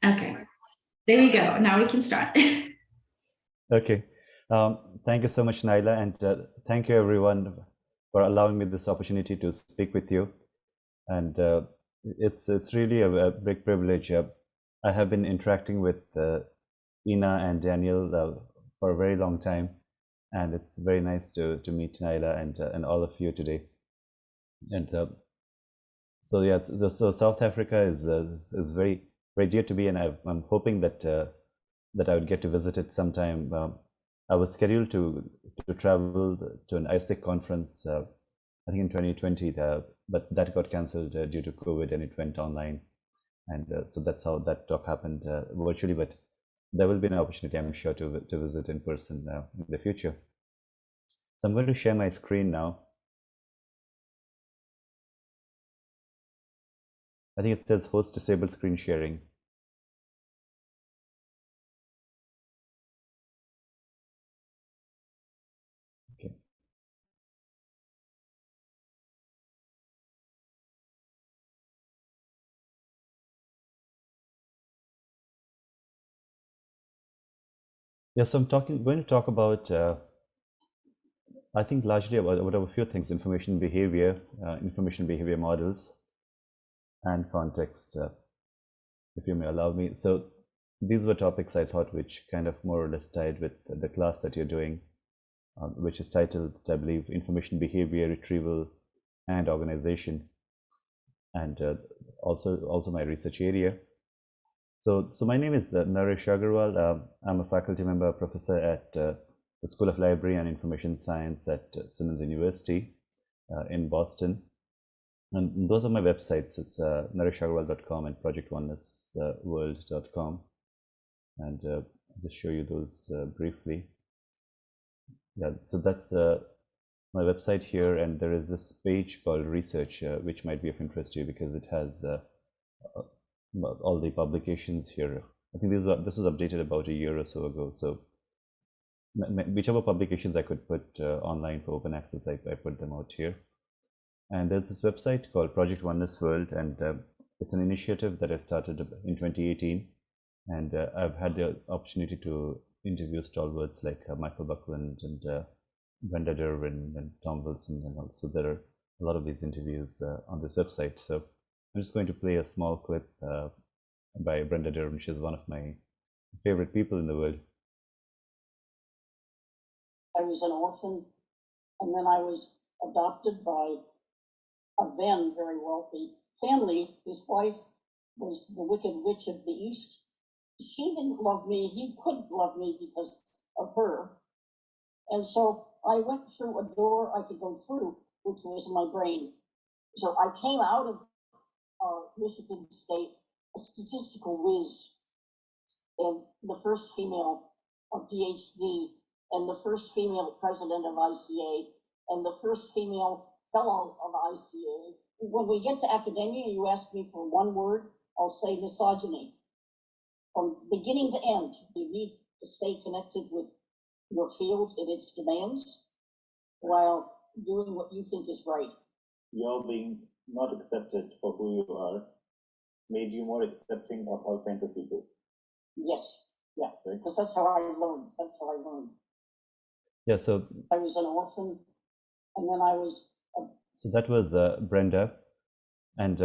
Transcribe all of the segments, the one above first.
Okay, there we go. Now we can start. Okay. Thank you so much, Naila, and thank you everyone for allowing me this opportunity to speak with you. And it's really a big privilege. I have been interacting with Ina and Daniel for a very long time, and it's very nice to meet Naila and all of you today. And so yeah, so South Africa is very dear to me, and I'm hoping that that I would get to visit it sometime. I was scheduled to travel to an ISIC conference, I think in 2020, but that got cancelled due to COVID, and it went online. And so that's how that talk happened virtually. But there will be an opportunity, I'm sure, to visit in person in the future. So I'm going to share my screen now. I think it says host disabled screen sharing. Okay. Yeah, so I'm going to talk about, I think largely about a few things: information behavior models, and context, if you may allow me. So these were topics I thought which kind of more or less tied with the class that you're doing, which is titled, I believe, Information Behavior, Retrieval, and Organization, and also my research area. So my name is Naresh Agarwal. I'm a faculty member, professor at the School of Library and Information Science at Simmons University in Boston. And those are my websites. It's nareshagarwal.com and projectonenessworld.com. And I'll just show you those briefly. Yeah, so that's my website here, and there is this page called Research, which might be of interest to you because it has all the publications here. I think this was updated about a year or so ago. So whichever publications I could put online for open access, I put them out here. And there's this website called Project Oneness World, and it's an initiative that I started in 2018. And I've had the opportunity to interview stalwarts like Michael Buckland and Brenda Derwin and Tom Wilson, and also there are a lot of these interviews on this website. So I'm just going to play a small clip by Brenda Derwin. She's one of my favorite people in the world. I was an orphan, and then I was adopted by a then very wealthy family. His wife was the Wicked Witch of the East. She didn't love me. He couldn't love me because of her. And so I went through a door I could go through, which was my brain. So I came out of Michigan State a statistical whiz, and the first female PhD, and the first female president of ICA, and the first female fellow of ICA. When we get to academia, you ask me for one word, I'll say misogyny. From beginning to end, you need to stay connected with your field and its demands while doing what you think is right. Your being not accepted for who you are made you more accepting of all kinds of people. Yes, yeah, because that's how I learned. Yeah, so I was an orphan, and then I was. So that was Brenda, and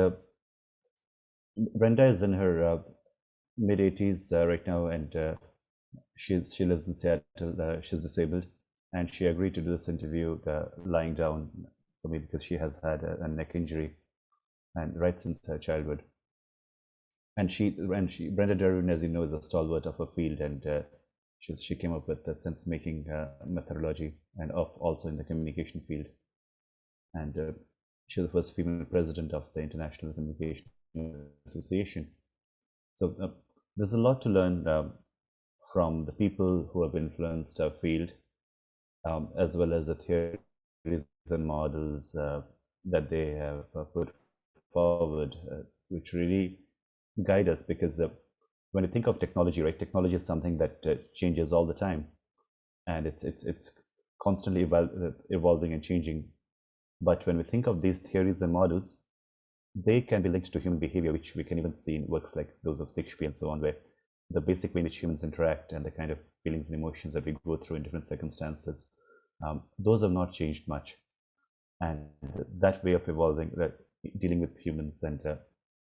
Brenda is in her mid 80s right now, and she lives in Seattle. She's disabled, and she agreed to do this interview lying down for me because she has had a neck injury, and right since her childhood. And Brenda Derwin, as you know, is a stalwart of her field, and she came up with the sense-making methodology, and also in the communication field. And she's the first female president of the International Communication Association. So there's a lot to learn from the people who have influenced our field, as well as the theories and models that they have put forward, which really guide us. Because when you think of technology, right, technology is something that changes all the time, and it's constantly evolving and changing. But when we think of these theories and models, they can be linked to human behavior, which we can even see in works like those of Shakespeare and so on, where the basic way in which humans interact and the kind of feelings and emotions that we go through in different circumstances, those have not changed much. And that way of evolving, dealing with humans and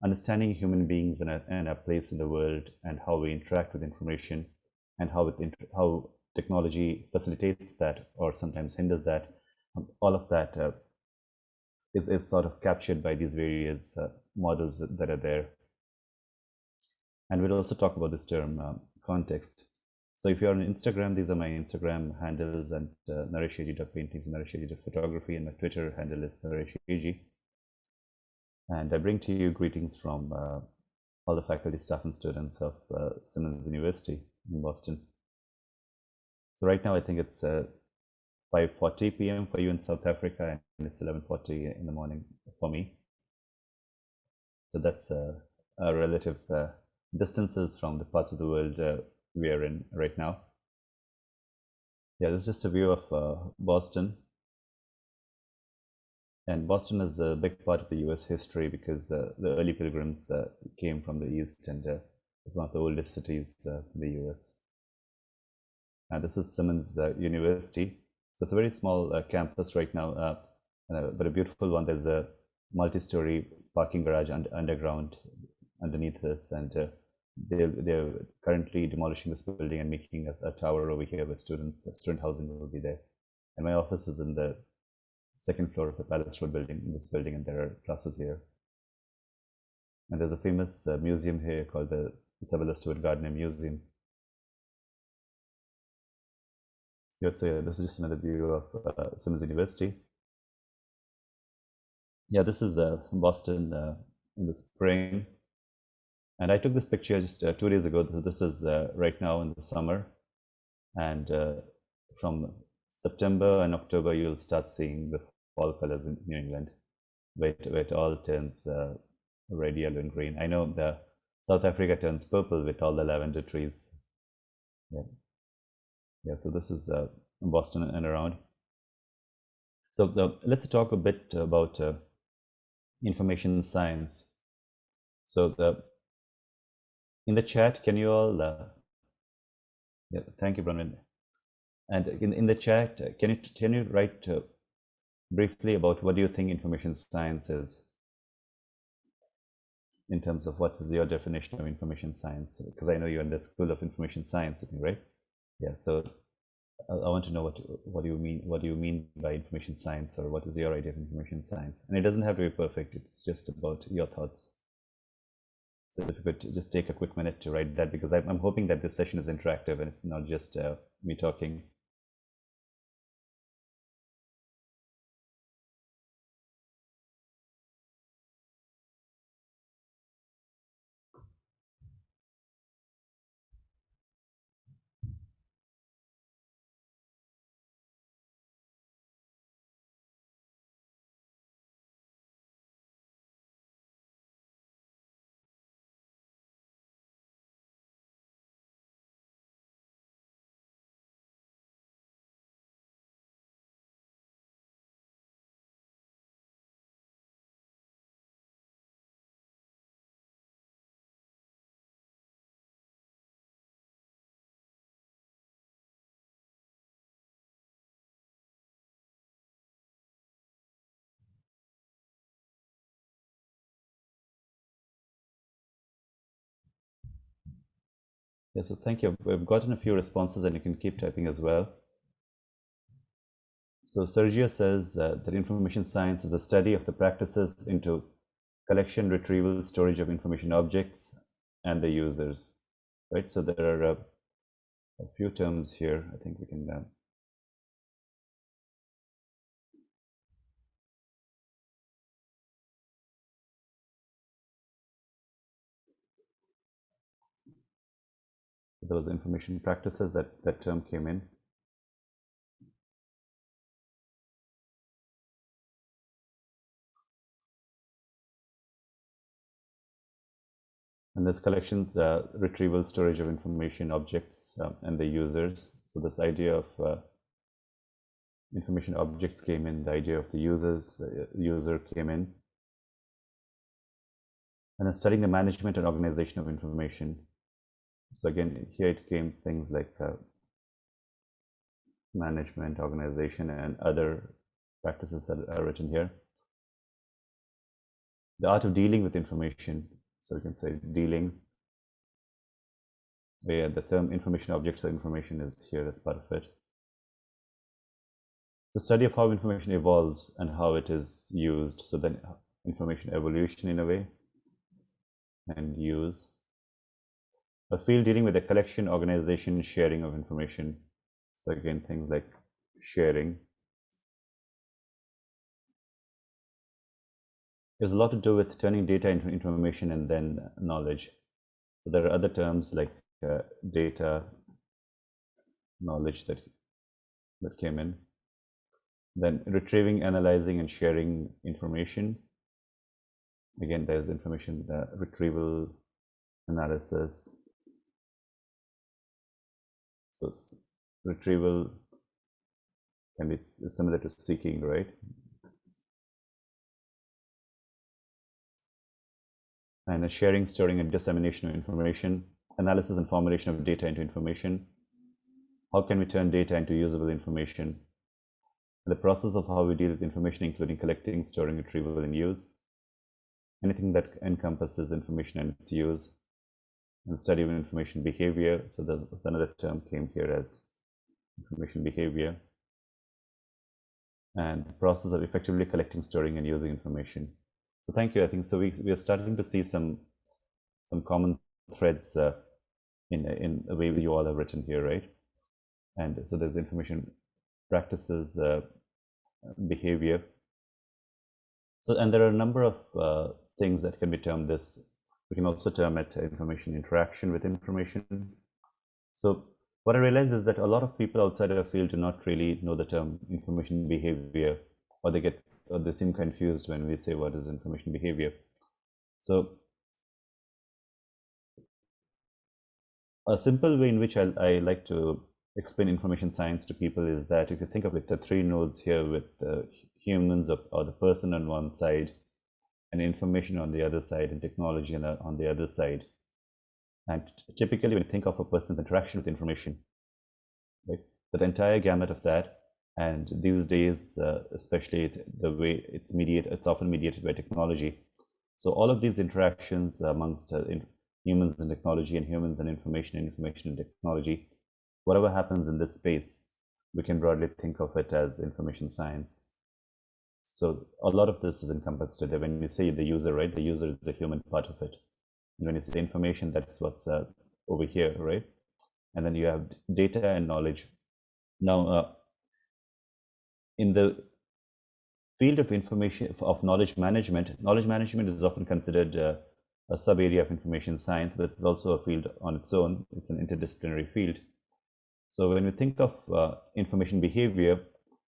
understanding human beings and a place in the world and how we interact with information and how technology facilitates that or sometimes hinders that, all of that is sort of captured by these various models that are there. And we'll also talk about this term context. So if you're on Instagram, these are my Instagram handles, and Naresh.paintings and Naresh.photography, and my Twitter handle is Naresh. And I bring to you greetings from all the faculty, staff, and students of Simmons University in Boston. So right now I think it's 5:40 p.m. for you in South Africa, and it's 11:40 in the morning for me. So that's a relative distances from the parts of the world we are in right now. Yeah, this is just a view of Boston. And Boston is a big part of the US history because the early pilgrims came from the east, and it's one of the oldest cities in the US. This is Simmons University. So it's a very small campus right now, but a beautiful one. There's a multi-story parking garage underground underneath this, and they're currently demolishing this building and making a tower over here where student housing will be there. And my office is in the second floor of the Palace Road building, in this building, and there are classes here. And there's a famous museum here called the Isabella Stewart Gardner Museum. Yeah, so yeah, this is just another view of Simmons University. Yeah, this is Boston in the spring. And I took this picture just 2 days ago. This is right now in the summer. And from September and October, you'll start seeing the fall colors in New England, where it all turns red, yellow, and green. I know the South Africa turns purple with all the lavender trees. Yeah, so this is Boston and around. So let's talk a bit about information science. So in the chat, can you all? Yeah, thank you, Bronwyn. And in the chat, can you write briefly about what do you think information science is, in terms of what is your definition of information science? Because I know you're in the School of Information Science, I think, right? Yeah. So I want to know what do you mean? What do you mean by information science, or what is your idea of information science? And it doesn't have to be perfect. It's just about your thoughts. So if you could just take a quick minute to write that, because I'm hoping that this session is interactive and it's not just me talking. Yeah, so thank you. We've gotten a few responses, and you can keep typing as well. So Sergio says that information science is the study of the practices into collection, retrieval, storage of information objects, and the users. Right. So there are a few terms here. I think we can. Those information practices, that term came in. And there's collections, retrieval, storage of information objects, and the users. So this idea of information objects came in, the idea of the user came in. And then studying the management and organization of information. So again, here it came things like management, organization, and other practices that are written here. The art of dealing with information. So we can say dealing, where the term information objects or information is here as part of it. The study of how information evolves and how it is used. So then information evolution in a way, and use. A field dealing with the collection, organization, sharing of information. So again, things like sharing. There's a lot to do with turning data into information and then knowledge. So there are other terms like data, knowledge that came in. Then retrieving, analyzing, and sharing information. Again, there's information retrieval, analysis. So retrieval can be similar to seeking, right? And sharing, storing, and dissemination of information, analysis and formulation of data into information. How can we turn data into usable information? The process of how we deal with information, including collecting, storing, retrieval, and use. Anything that encompasses information and its use. And study of information behavior. So another term came here as information behavior. And the process of effectively collecting, storing, and using information. So thank you. I think so. We are starting to see some common threads in the way you all have written here, right? And so there's information practices, behavior. So and there are a number of things that can be termed this. We can also term it information interaction with information. So what I realize is that a lot of people outside of the field do not really know the term information behavior, or they seem confused when we say what is information behavior. So a simple way in which I like to explain information science to people is that if you think of it, the three nodes here with humans or the person on one side, and information on the other side, and technology on the other side. And typically when you think of a person's interaction with information, right, that entire gamut of that, and these days, especially the way it's often mediated by technology. So all of these interactions amongst humans and technology, and humans and information and technology, whatever happens in this space, we can broadly think of it as information science. So a lot of this is encompassed today. When you say the user, right, the user is the human part of it. And when you say information, that's what's over here, right? And then you have data and knowledge. Now, in the field of information, of knowledge management is often considered a sub-area of information science, but it's also a field on its own. It's an interdisciplinary field. So when we think of information behavior,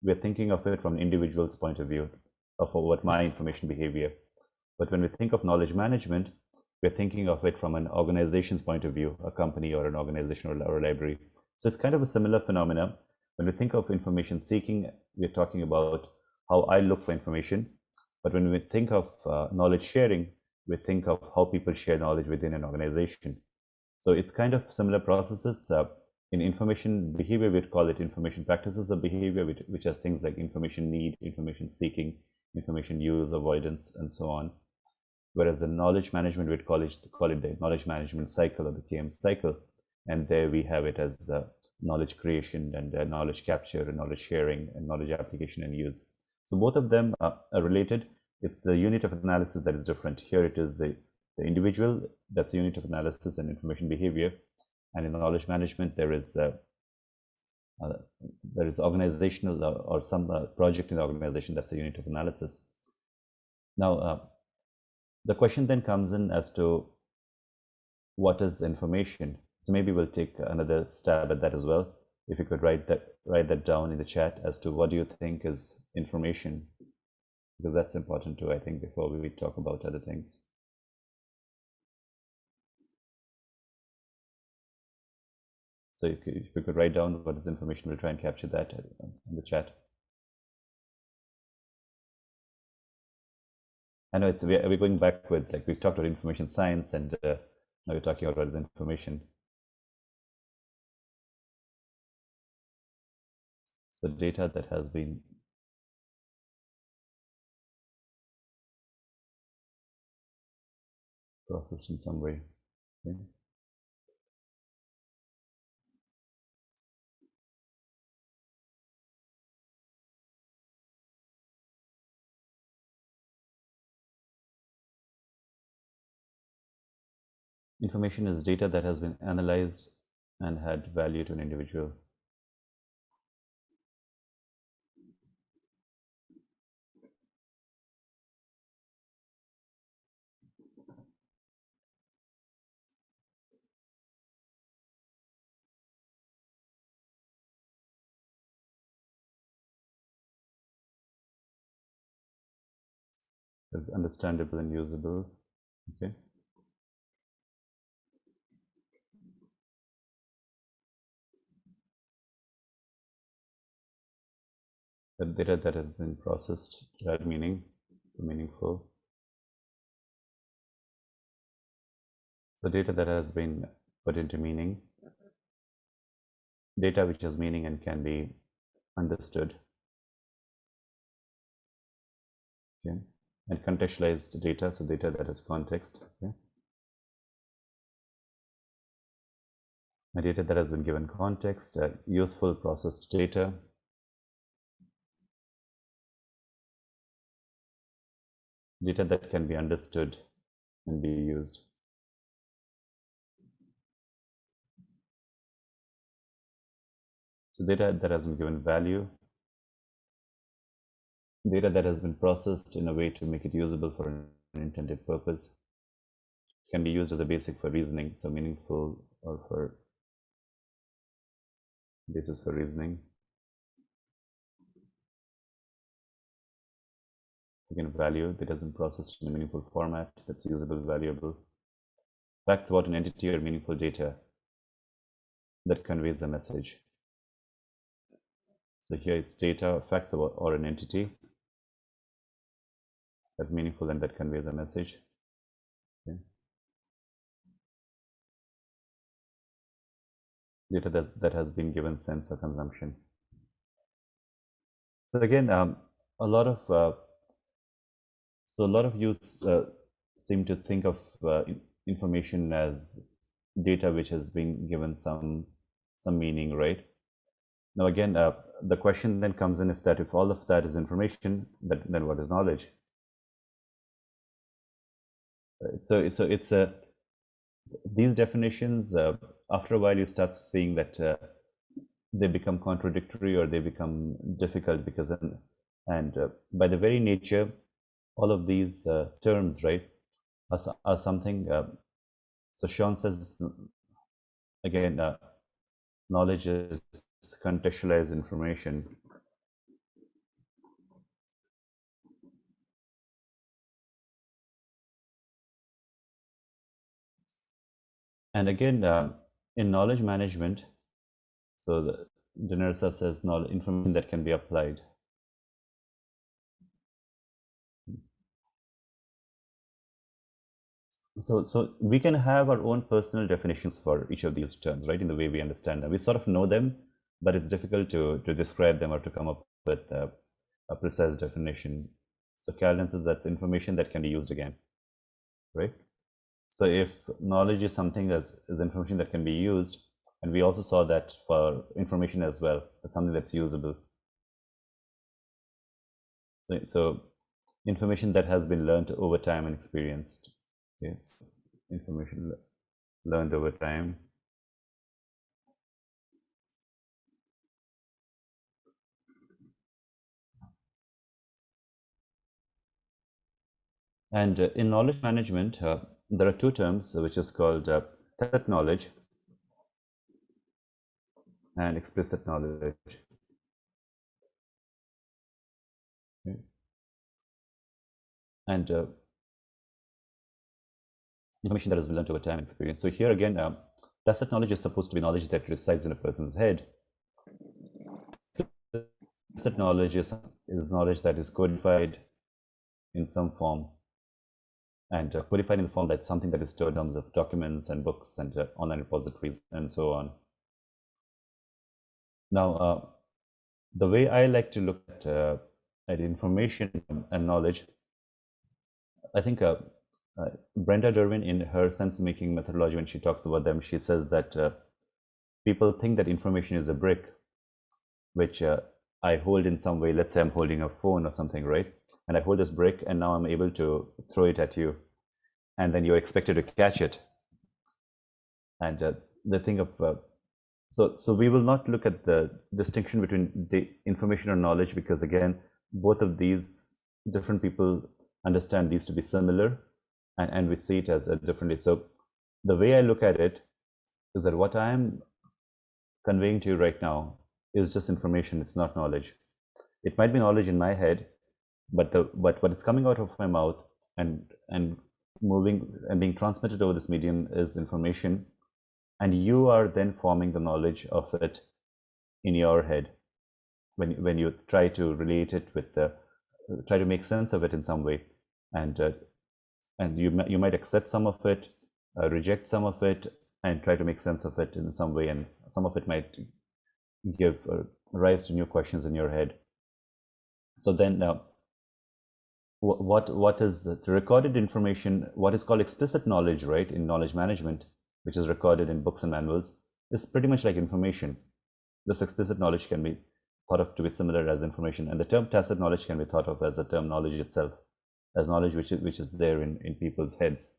we're thinking of it from an individual's point of view, of what my information behavior. But when we think of knowledge management, we're thinking of it from an organization's point of view, a company or an organization or a library. So it's kind of a similar phenomenon. When we think of information seeking, we're talking about how I look for information. But when we think of knowledge sharing, we think of how people share knowledge within an organization. So it's kind of similar processes. In information behavior, we'd call it information practices of behavior, which are things like information need, information seeking, information use, avoidance, and so on. Whereas in knowledge management, we'd call it the knowledge management cycle, or the KM cycle. And there we have it as knowledge creation and knowledge capture and knowledge sharing and knowledge application and use. So both of them are related. It's the unit of analysis that is different. Here it is the individual, that's the unit of analysis and information behavior. And in knowledge management, there is organizational or some project in the organization, that's the unit of analysis. Now, the question then comes in as to what is information. So maybe we'll take another stab at that as well. If you could write that down in the chat as to what do you think is information, because that's important too, I think, before we talk about other things. So if you could write down what is information, we'll try and capture that in the chat. I know we're going backwards. Like we've talked about information science, and now we're talking about information. So data that has been processed in some way. Okay. Information is data that has been analyzed and had value to an individual. It's understandable and usable. Okay. The data that has been processed to add meaning, so meaningful. So data that has been put into meaning, data which has meaning and can be understood. Okay. And contextualized data, so data that has context. Okay. A data that has been given context, useful processed data. Data that can be understood and be used. So data that has been given value, data that has been processed in a way to make it usable for an intended purpose, can be used as a basic for reasoning, so meaningful or for basis for reasoning. Again, value that has been processed in a meaningful format that's usable, valuable. Facts about an entity or meaningful data that conveys a message. So here it's data, fact about or an entity that's meaningful and that conveys a message. Okay. Data that has been given sense or consumption. So again, a lot of youths seem to think of information as data which has been given some meaning, right? Now again, the question then comes in, if all of that is information, then what is knowledge? So it's these definitions, after a while you start seeing that they become contradictory or they become difficult, because by the very nature, all of these terms, right, are something. So Sean says again, knowledge is contextualized information. And again, in knowledge management, so the Genersa says knowledge, information that can be applied. So we can have our own personal definitions for each of these terms, right? In the way we understand them, we sort of know them, but it's difficult to describe them or to come up with a precise definition. So Calvin says that's information that can be used again, right? So if knowledge is something that is information that can be used, and we also saw that for information as well, that's something that's usable. So information that has been learned over time and experienced. Okay, it's information learned over time. And in knowledge management, there are two terms, which is called tacit knowledge and explicit knowledge. Okay. And information that has been learned over time and experience. So here again, tacit knowledge is supposed to be knowledge that resides in a person's head. Explicit knowledge is knowledge that is codified in some form and codified in the form that's something that is stored in terms of documents and books and online repositories and so on. Now, the way I like to look at information and knowledge, I think Brenda Derwin, in her sense-making methodology, when she talks about them, she says that people think that information is a brick, which I hold in some way. Let's say I'm holding a phone or something, right? And I hold this brick, and now I'm able to throw it at you, and then you're expected to catch it. And the thing of so we will not look at the distinction between information or knowledge, because again, both of these different people understand these to be similar, and we see it as differently. So the way I look at it is that what I am conveying to you right now is just information. It's not knowledge. It might be knowledge in my head, but what is coming out of my mouth and moving and being transmitted over this medium is information, and you are then forming the knowledge of it in your head when you try to relate it with try to make sense of it in some way, and you might accept some of it, reject some of it, and try to make sense of it in some way, and some of it might give rise to new questions in your head. So then what is the recorded information, what is called explicit knowledge, right, in knowledge management, which is recorded in books and manuals, is pretty much like information. This explicit knowledge can be thought of to be similar as information, and the term tacit knowledge can be thought of as a term knowledge itself, as knowledge which is there in people's heads.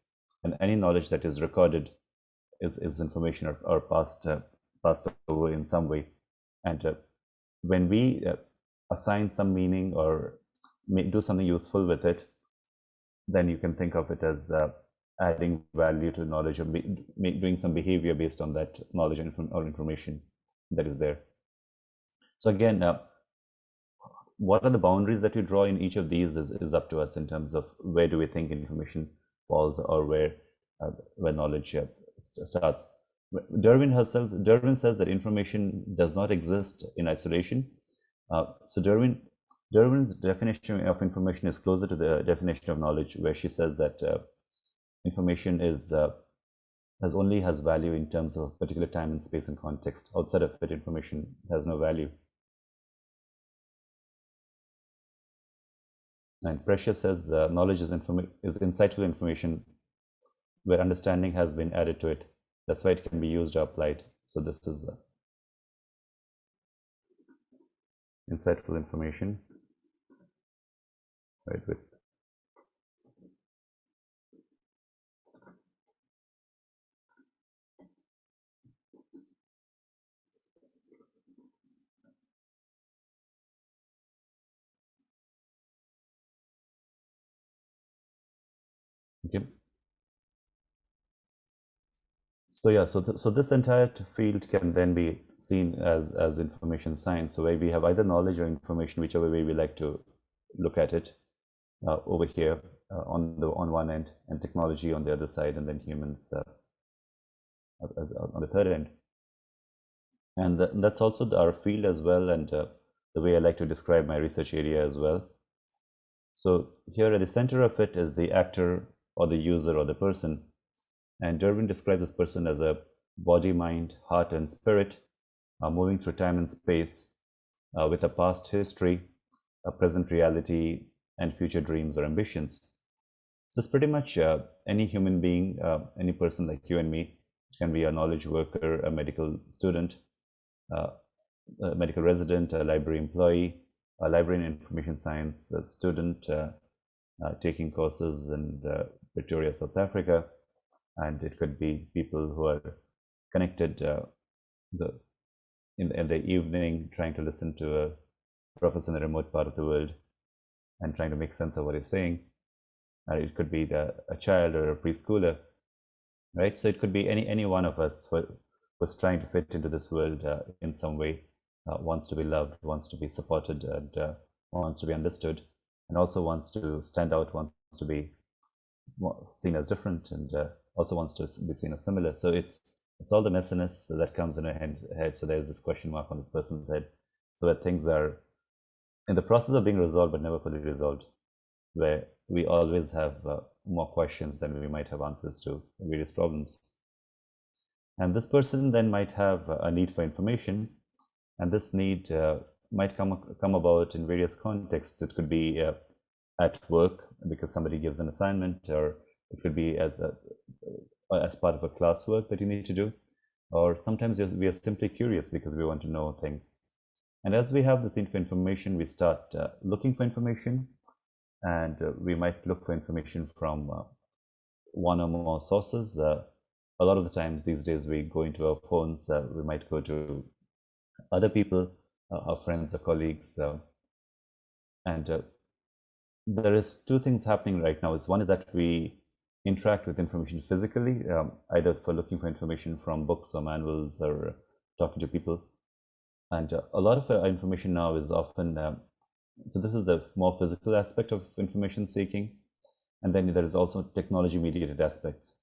And any knowledge that is recorded is information or passed over in some way. And when we assign some meaning or do something useful with it, then you can think of it as adding value to knowledge, or doing some behavior based on that knowledge or information that is there. So again, what are the boundaries that you draw in each of these is up to us in terms of where do we think information falls, or where knowledge starts. Derwin says that information does not exist in isolation. So Derwin's definition of information is closer to the definition of knowledge, where she says that information only has value in terms of particular time and space and context. Outside of it, information has no value. And Precious says knowledge is insightful information where understanding has been added to it. That's why it can be used or applied. So this is insightful information, right? With okay. So yeah, so this entire field can then be seen as information science. So where we have either knowledge or information, whichever way we like to look at it, over here on one end, and technology on the other side, and then humans on the third end. And that's also our field as well, and the way I like to describe my research area as well. So here at the center of it is the actor or the user or the person. And Derwin describes this person as a body, mind, heart, and spirit, moving through time and space, with a past history, a present reality, and future dreams or ambitions. So it's pretty much any human being, any person like you and me. It can be a knowledge worker, a medical student, a medical resident, a library employee, a library in information science, a student taking courses in Pretoria, South Africa. And it could be people who are connected in the evening, trying to listen to a professor in a remote part of the world and trying to make sense of what he's saying. It could be a child or a preschooler, right? So it could be any one of us who's trying to fit into this world in some way, wants to be loved, wants to be supported, and wants to be understood, and also wants to stand out, wants to be seen as different, and also wants to be seen as similar. So it's all the messiness that comes in our head. So there's this question mark on this person's head. So that things are in the process of being resolved, but never fully resolved, where we always have more questions than we might have answers to various problems. And this person then might have a need for information, and this need might come about in various contexts. It could be at work because somebody gives an assignment, or it could be as part of a classwork that you need to do, or sometimes we are simply curious because we want to know things. And as we have this information, we start looking for information, and we might look for information from one or more sources. A lot of the times these days we go into our phones, we might go to other people, our friends or colleagues, and there is two things happening right now. One is that we interact with information physically, either for looking for information from books or manuals or talking to people. And a lot of our information now is often, so this is the more physical aspect of information seeking. And then there is also technology mediated aspects.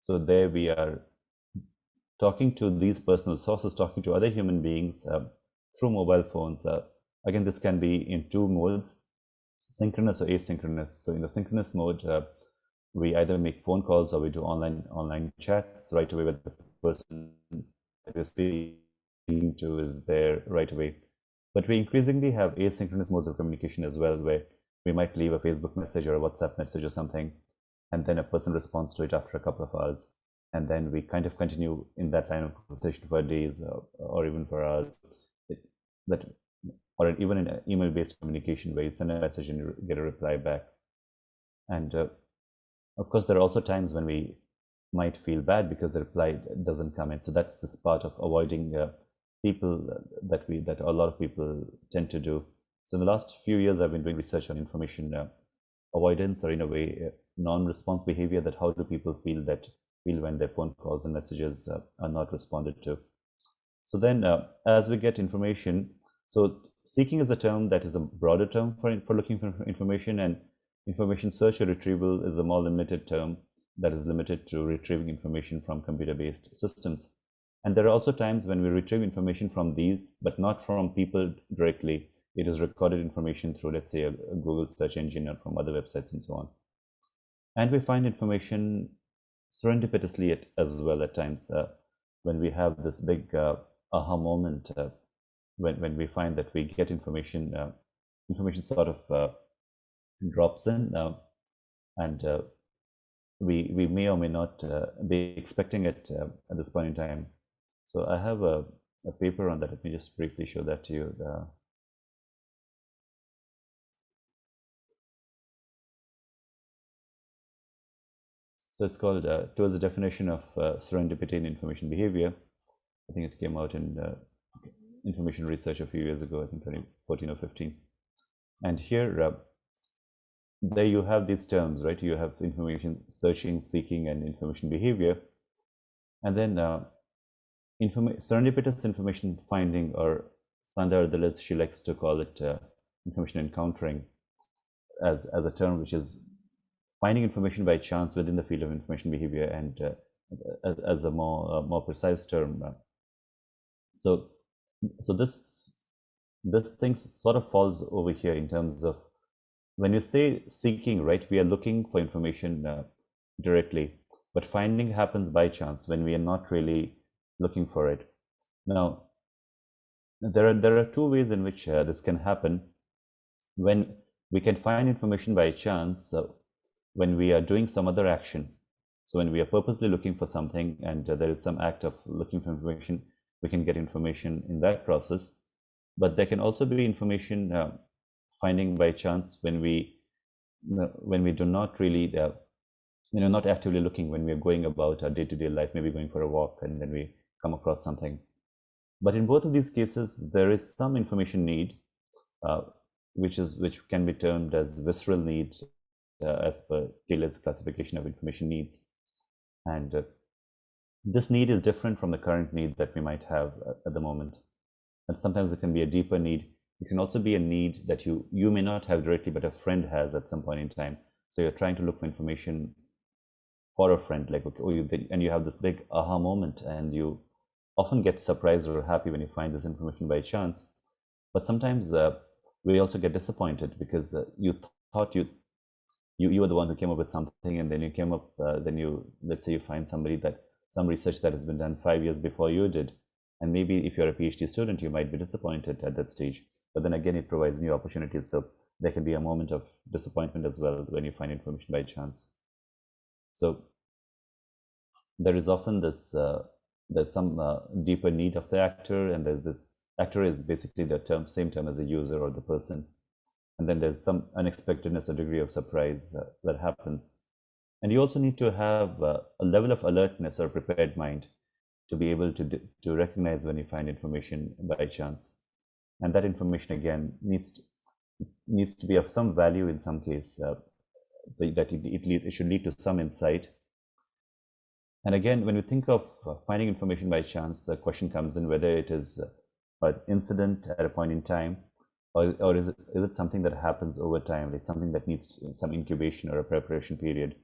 So there we are talking to these personal sources, talking to other human beings through mobile phones. Again, this can be in two modes, synchronous or asynchronous. So in the synchronous mode, we either make phone calls or we do online chats right away with the person that we're speaking to is there right away. But we increasingly have asynchronous modes of communication as well, where we might leave a Facebook message or a WhatsApp message or something, and then a person responds to it after a couple of hours. And then we kind of continue in that line of conversation for days or even for hours. Or even in email-based communication where you send a message and you get a reply back. And of course, there are also times when we might feel bad because the reply doesn't come in. So that's this part of avoiding people that a lot of people tend to do. So in the last few years, I've been doing research on information avoidance, or in a way, non-response behavior. That how do people feel when their phone calls and messages are not responded to. So then, as we get information, so seeking is a term that is a broader term for looking for information, and information search or retrieval is a more limited term that is limited to retrieving information from computer-based systems. And there are also times when we retrieve information from these, but not from people directly. It is recorded information through, let's say, a Google search engine or from other websites and so on. And we find information serendipitously as well at times when we have this big aha moment when we find that we get information sort of drops in, and we may or may not be expecting it at this point in time. So I have a paper on that. Let me just briefly show that to you. So it's called Towards the Definition of Serendipity in Information Behavior. I think it came out in Information Research a few years ago, I think 2014 or 15. And here, there you have these terms, right? You have information searching, seeking, and information behavior. And then serendipitous information finding, or Sandra Ardales, she likes to call it information encountering as a term which is finding information by chance within the field of information behavior, and as a more precise term. So this thing sort of falls over here in terms of when you say seeking, right? We are looking for information directly, but finding happens by chance when we are not really looking for it. Now, there are two ways in which this can happen. When we can find information by chance, when we are doing some other action. So when we are purposely looking for something and there is some act of looking for information, we can get information in that process. But there can also be information finding by chance when we do not really, not actively looking, when we are going about our day-to-day life, maybe going for a walk, and then we come across something. But in both of these cases, there is some information need, which can be termed as visceral needs, as per Taylor's classification of information needs. And this need is different from the current need that we might have at the moment. And sometimes it can be a deeper need. It can also be a need that you may not have directly, but a friend has at some point in time. So you're trying to look for information for a friend, like, and you have this big aha moment, and you often get surprised or happy when you find this information by chance. But sometimes we also get disappointed because you thought you are the one who came up with something, and then you came up, then you, let's say you find somebody that, some research that has been done 5 years before you did, and maybe if you're a PhD student, you might be disappointed at that stage. But then again, it provides new opportunities. So there can be a moment of disappointment as well when you find information by chance. So there is often this, there's some deeper need of the actor, and there's this, actor is basically the term, same term as a user or the person. And then there's some unexpectedness or degree of surprise that happens. And you also need to have a level of alertness or prepared mind to be able to recognize when you find information by chance. And that information, again, needs to be of some value in some case, that it should lead to some insight. And again, when we think of finding information by chance, the question comes in whether it is an incident at a point in time, or is it something that happens over time, like something that needs some incubation or a preparation period.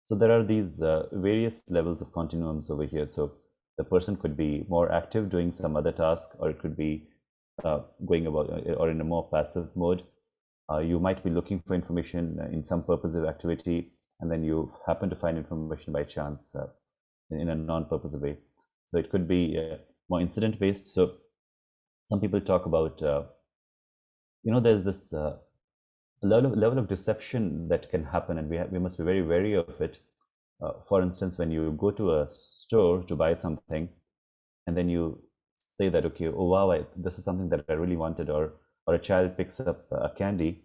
So there are these various levels of continuums over here. So the person could be more active doing some other task, or it could be going about, or in a more passive mode. You might be looking for information in some purposive activity, and then you happen to find information by chance in a non-purposive way. So it could be more incident-based. So some people talk about, there's this level of deception that can happen, and we must be very wary of it. For instance, when you go to a store to buy something, and then you say that, okay, oh wow, this is something that I really wanted, or a child picks up a candy,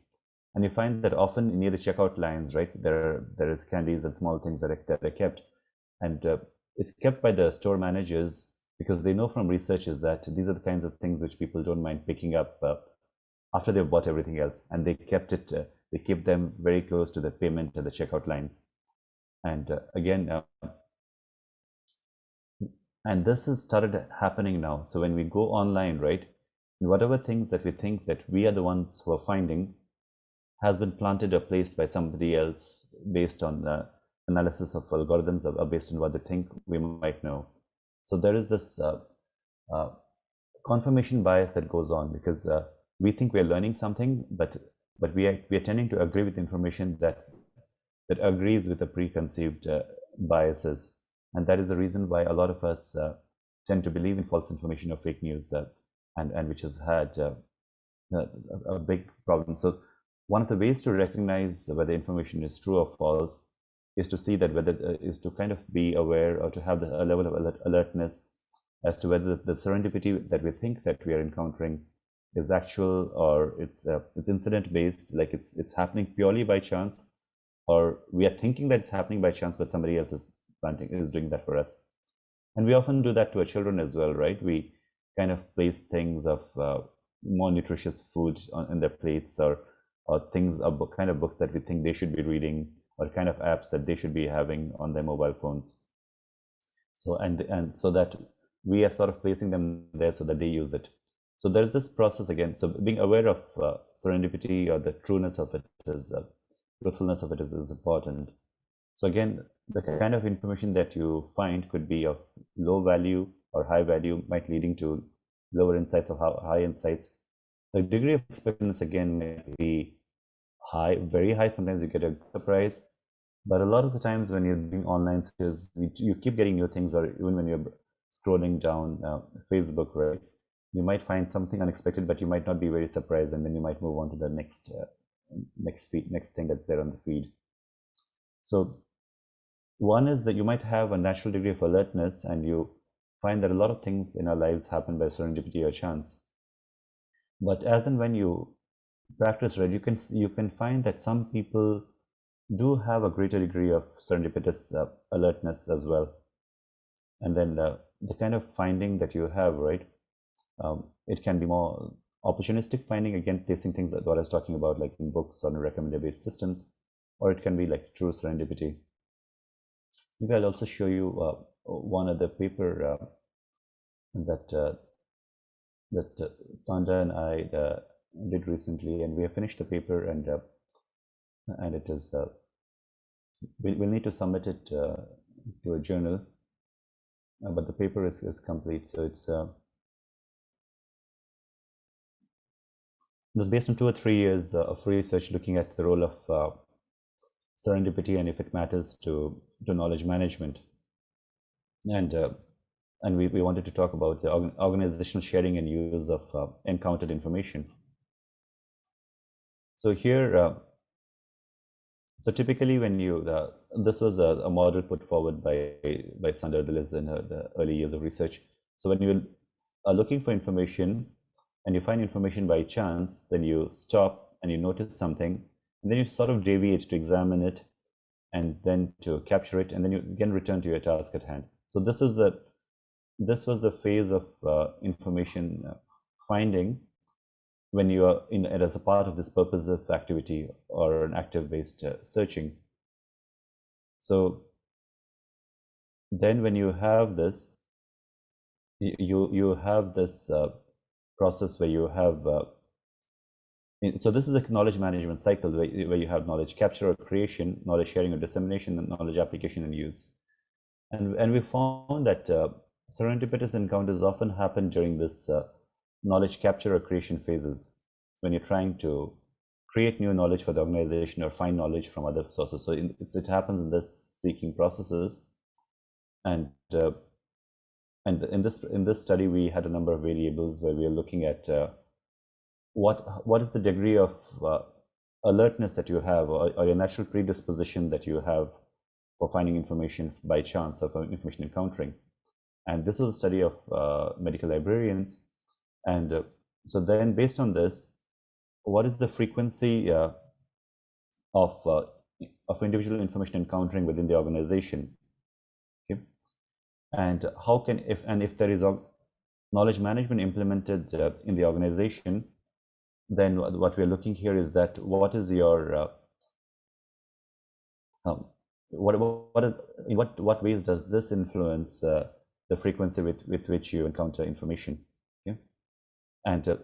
and you find that often near the checkout lines, right, there is candies and small things that are kept, and it's kept by the store managers because they know from researches that these are the kinds of things which people don't mind picking up after they've bought everything else, and they kept them very close to the payment at the checkout lines. And again, and this has started happening now. So when we go online, right, whatever things that we think that we are the ones who are finding has been planted or placed by somebody else based on the analysis of algorithms, or based on what they think we might know. So there is this confirmation bias that goes on, because we think we're learning something, but we are tending to agree with information that agrees with the preconceived biases. And that is the reason why a lot of us tend to believe in false information or fake news, and which has had a big problem. So one of the ways to recognize whether information is true or false is to see that whether is to kind of be aware, or to have a level of alertness as to whether the serendipity that we think that we are encountering is actual, or it's incident based, like it's happening purely by chance, or we are thinking that it's happening by chance, but somebody else is doing that for us. And we often do that to our children as well, right? We kind of place things of more nutritious food in their plates, or things, kind of books that we think they should be reading, or kind of apps that they should be having on their mobile phones. So and so that we are sort of placing them there so that they use it. So there's this process again. So being aware of serendipity, or the trueness of it, truthfulness of it is important. So again, the kind of information that you find could be of low value or high value, might leading to lower insights or high insights. The degree of expectantness again may be high, very high. Sometimes you get a surprise, but a lot of the times when you're doing online searches, you keep getting new things, or even when you're scrolling down Facebook, right, you might find something unexpected, but you might not be very surprised, and then you might move on to the next thing that's there on the feed. So one is that you might have a natural degree of alertness, and you find that a lot of things in our lives happen by serendipity or chance. But as and when you practice, right, you can find that some people do have a greater degree of serendipitous alertness as well. And then the kind of finding that you have, right, it can be more opportunistic finding, again, placing things that what I was talking about, like in books or in recommender-based systems, or it can be like true serendipity. Maybe I'll also show you one other paper that Sandra and I did recently, and we have finished the paper, and it is we'll need to submit it to a journal, but the paper is complete. So it's was based on 2 or 3 years of research looking at the role of serendipity and if it matters to knowledge management. And we wanted to talk about the organizational sharing and use of encountered information. So here, so typically when you, this was a model put forward by Sandra Dillis in the early years of research. So when you are looking for information and you find information by chance, then you stop and you notice something, and then you sort of deviate to examine it and then to capture it, and then you again return to your task at hand. So this was the phase of information finding when you are in as a part of this purposive activity or an active-based searching. So then when you have this, you have this process where you have so this is the knowledge management cycle where you have knowledge capture or creation, knowledge sharing or dissemination, and knowledge application and use. And we found that serendipitous encounters often happen during this knowledge capture or creation phases, when you're trying to create new knowledge for the organization or find knowledge from other sources. So it happens in this seeking processes. And in this study, we had a number of variables where we are looking at what is the degree of alertness that you have, or your natural predisposition that you have for finding information by chance or for information encountering. And this was a study of medical librarians. And so then based on this, what is the frequency of individual information encountering within the organization? Okay. And how can, if there is a knowledge management implemented in the organization, then what we're looking here is that what is your in what ways does this influence the frequency with which you encounter information? Okay? And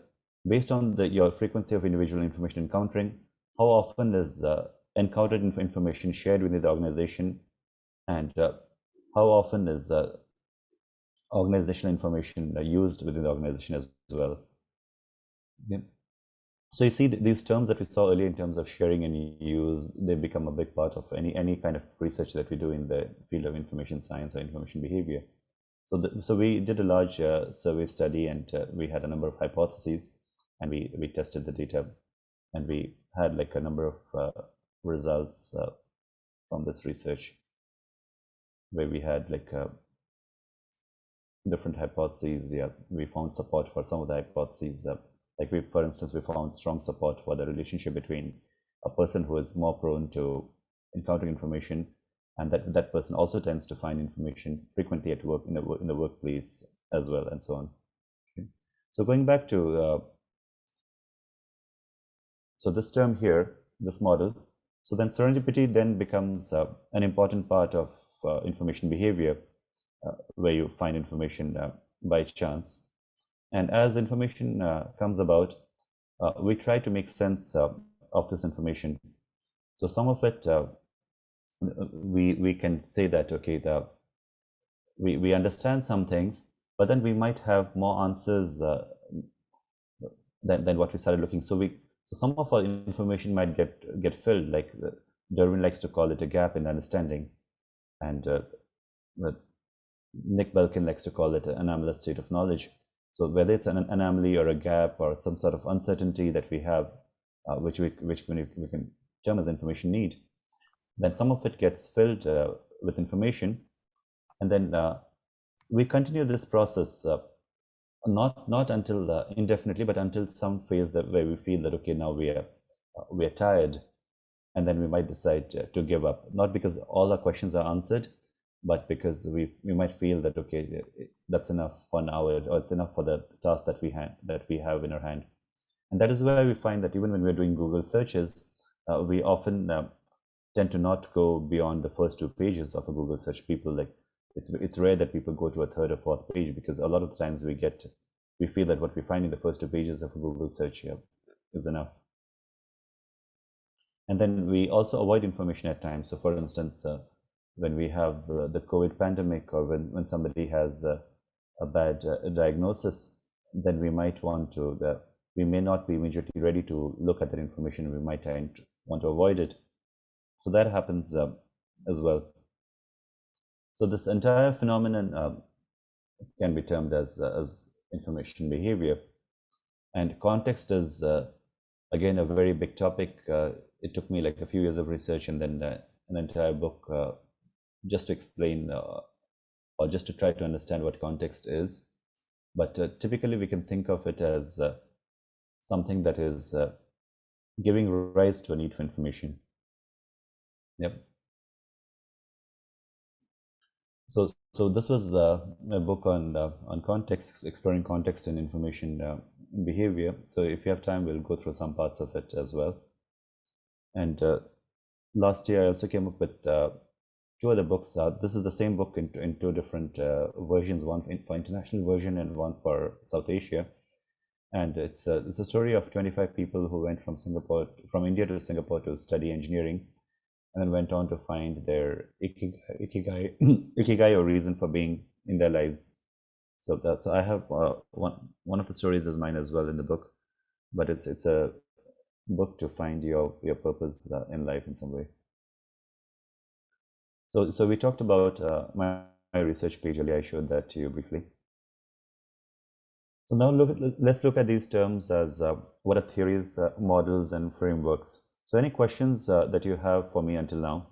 based on your frequency of individual information encountering, how often is encountered information shared within the organization, and how often is organizational information used within the organization as well? Okay? So you see these terms that we saw earlier in terms of sharing and use, they become a big part of any kind of research that we do in the field of information science or information behavior. So we did a large survey study, and we had a number of hypotheses, and we tested the data, and we had like a number of results from this research, where we had like different hypotheses. Yeah, we found support for some of the hypotheses. Like for instance, we found strong support for the relationship between a person who is more prone to encountering information, and that person also tends to find information frequently at work, in the workplace as well, and so on. Okay. So going back to so this term here, this model. So then serendipity then becomes an important part of information behavior, where you find information by chance. And as information comes about, we try to make sense of this information. So some of it, we can say that, okay, we understand some things, but then we might have more answers than what we started looking. So some of our information might get filled, like Derwin likes to call it a gap in understanding, and Nick Belkin likes to call it an anomalous state of knowledge. So whether it's an anomaly or a gap or some sort of uncertainty that we have, which we can term as information need, then some of it gets filled with information, and then we continue this process not until indefinitely, but until some phase where we feel that, okay, now we are tired, and then we might decide to give up, not because all our questions are answered, but because we might feel that, okay, that's enough for an hour, or it's enough for the task that we have in our hand. And that is where we find that even when we're doing Google searches, we often tend to not go beyond the first 2 pages of a Google search. People it's rare that people go to a 3rd or 4th page, because a lot of the times we feel that what we find in the first 2 pages of a Google search is enough. And then we also avoid information at times. So for instance, when we have the COVID pandemic, or when somebody has a bad diagnosis, then we might want to we may not be immediately ready to look at that information. We might want to avoid it. So that happens as well. So this entire phenomenon can be termed as information behavior. And context is, again, a very big topic. It took me like a few years of research and then an entire book just to explain or just to try to understand what context is. But typically we can think of it as something that is giving rise to a need for information. Yep. So this was a book on context, exploring context and information behavior. So if you have time, we'll go through some parts of it as well. And last year I also came up with two other books. This is the same book in two different versions, one for international version and one for South Asia. And it's a story of 25 people who went from India to Singapore to study engineering, and then went on to find their ikigai or reason for being in their lives. So I have one of the stories is mine as well in the book, but it's a book to find your purpose in life in some way. So we talked about my research page earlier. I showed that to you briefly. So now let's look at these terms as what are theories, models, and frameworks. So any questions that you have for me until now?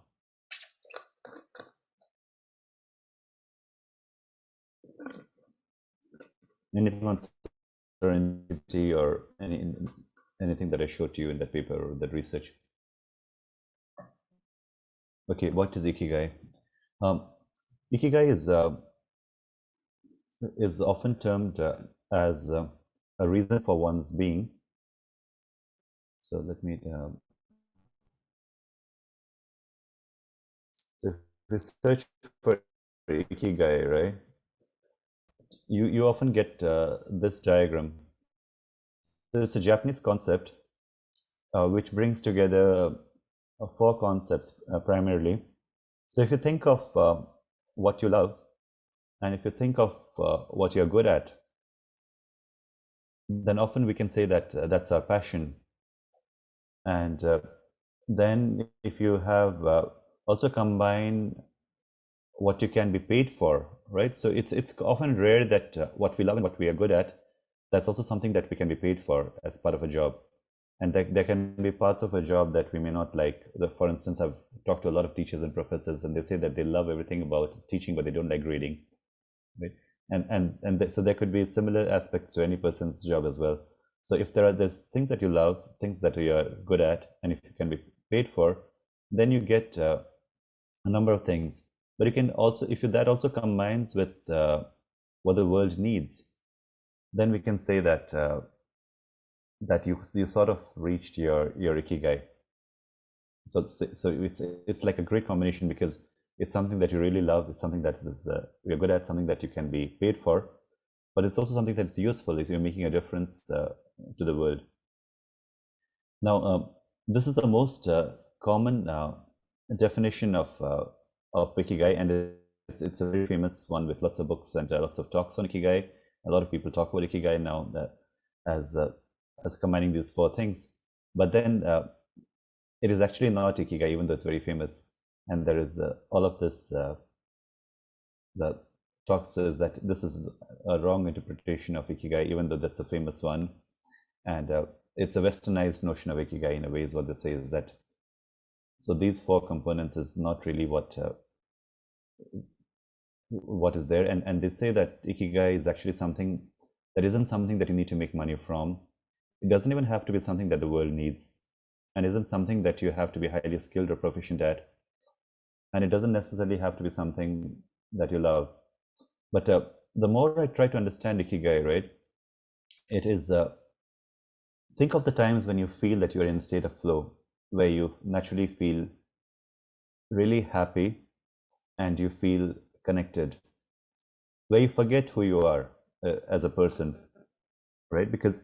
Anything on serendipity or anything that I showed to you in that paper or that research? Okay, what is ikigai? Ikigai is often termed as a reason for one's being. So let me if we search for ikigai, right? You often get this diagram. So it's a Japanese concept which brings together four concepts primarily. So if you think of what you love, and if you think of what you're good at, then often we can say that that's our passion. And then if you have also combine what you can be paid for, right? So it's often rare that what we love and what we are good at, that's also something that we can be paid for as part of a job. And there can be parts of a job that we may not like. For instance, I've talked to a lot of teachers and professors, and they say that they love everything about teaching, but they don't like grading, right? So there could be similar aspects to any person's job as well. So if there's things that you love, things that you are good at, and if you can be paid for, then you get a number of things. But you can also, if that also combines with what the world needs, then we can say that that you sort of reached your ikigai. So it's like a great combination, because it's something that you really love, it's something that is you're good at, something that you can be paid for, but it's also something that's useful if you're making a difference to the world. Now, this is the most common definition of ikigai, and it's a very famous one with lots of books and lots of talks on ikigai. A lot of people talk about ikigai now as combining these four things, but then it is actually not ikigai, even though it's very famous. And there is all of this the talk says that this is a wrong interpretation of ikigai, even though that's a famous one. And it's a westernized notion of ikigai in a way, is what they say, is that so these four components is not really what is there. And they say that ikigai is actually something that isn't something that you need to make money from. It doesn't even have to be something that the world needs, and isn't something that you have to be highly skilled or proficient at. And it doesn't necessarily have to be something that you love. But the more I try to understand ikigai, right, it is think of the times when you feel that you're in a state of flow, where you naturally feel really happy and you feel connected, where you forget who you are as a person, right? Because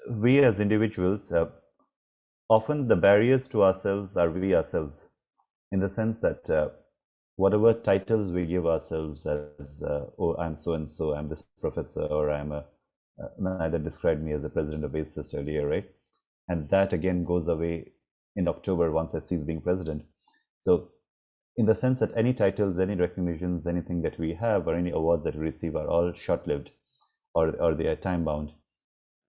we as individuals, often the barriers to ourselves are we ourselves, in the sense that whatever titles we give ourselves as, oh, I'm so and so, I'm this professor, or I'm a neither described me as a president of SAST earlier, right? And that again goes away in October once I cease being president. So in the sense that any titles, any recognitions, anything that we have or any awards that we receive are all short-lived, or they are time-bound.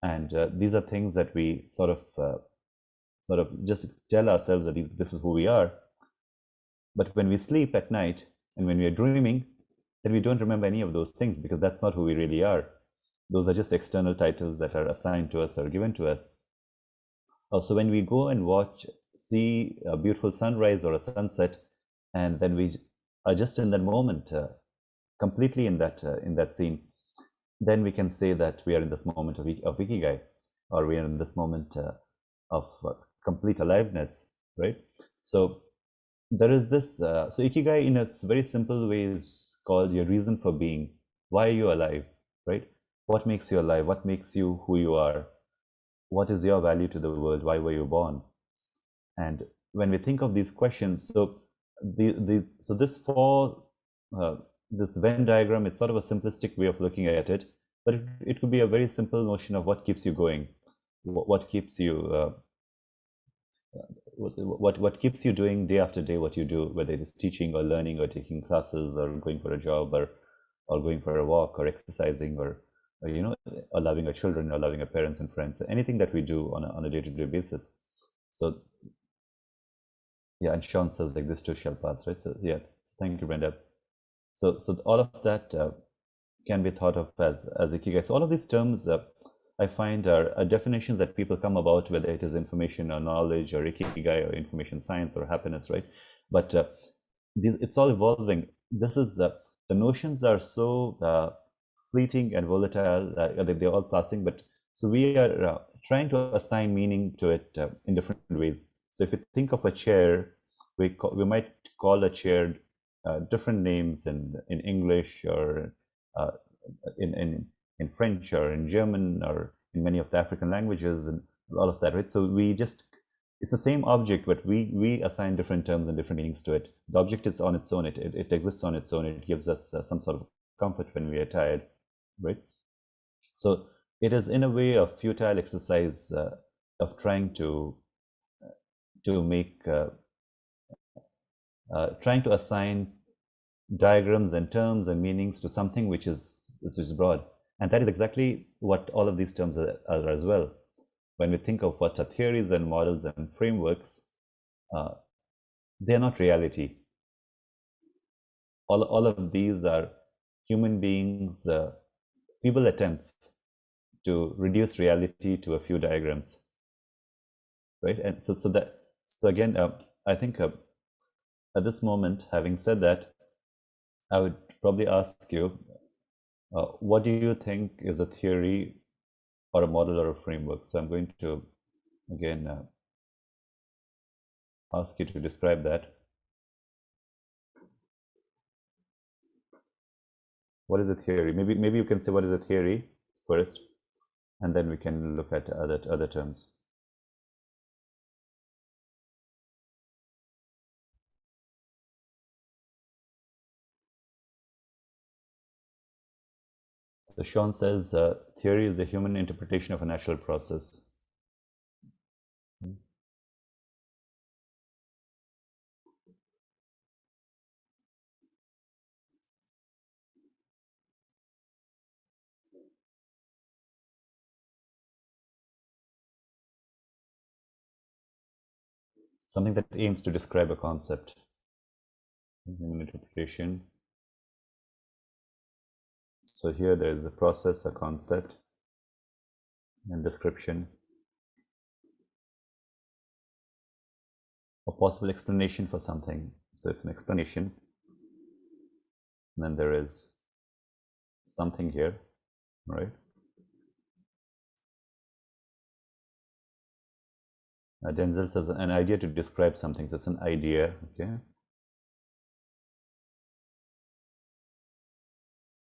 And these are things that we sort of just tell ourselves that this is who we are. But when we sleep at night and when we are dreaming, then we don't remember any of those things, because that's not who we really are. Those are just external titles that are assigned to us or given to us. So when we go and see a beautiful sunrise or a sunset, and then we are just in that moment, completely in that scene, then we can say that we are in this moment of ikigai, or we are in this moment of complete aliveness, right? So there is this, so ikigai in a very simple way is called your reason for being. Why are you alive, right? What makes you alive? What makes you who you are? What is your value to the world? Why were you born? And when we think of these questions, so this this Venn diagram is sort of a simplistic way of looking at it, but it could be a very simple notion of what keeps you going, what keeps you what keeps you doing day after day what you do, whether it is teaching or learning or taking classes or going for a job or going for a walk or exercising or or loving our children or loving our parents and friends, anything that we do on a day-to-day basis. So yeah, and Sean says like this too shall pass, right? So yeah, thank you, Brenda. So all of that can be thought of as ikigai. So all of these terms I find are definitions that people come about, whether it is information or knowledge or ikigai or information science or happiness, right? But it's all evolving. This is the notions are so fleeting and volatile. They're all passing, but so we are trying to assign meaning to it in different ways. So if you think of a chair, we might call a chair different names in English or in French or in German or in many of the African languages and all of that, right? So it's the same object, but we assign different terms and different meanings to it. The object is on its own. It exists on its own. It gives us some sort of comfort when we are tired, right? So it is in a way a futile exercise of trying to make trying to assign diagrams and terms and meanings to something which is broad. And that is exactly what all of these terms are as well. When we think of what are theories and models and frameworks, they're not reality. All of these are human beings' feeble attempts to reduce reality to a few diagrams, right? And so again, I think at this moment, having said that, I would probably ask you, what do you think is a theory or a model or a framework? So I'm going to again ask you to describe that. What is a theory? Maybe you can say what is a theory first, and then we can look at other terms. So Sean says theory is a human interpretation of a natural process. Something that aims to describe a concept. Human interpretation. So here there is a process, a concept, and description. A possible explanation for something. So it's an explanation. And then there is something here, right? Denzel says an idea to describe something. So it's an idea, okay?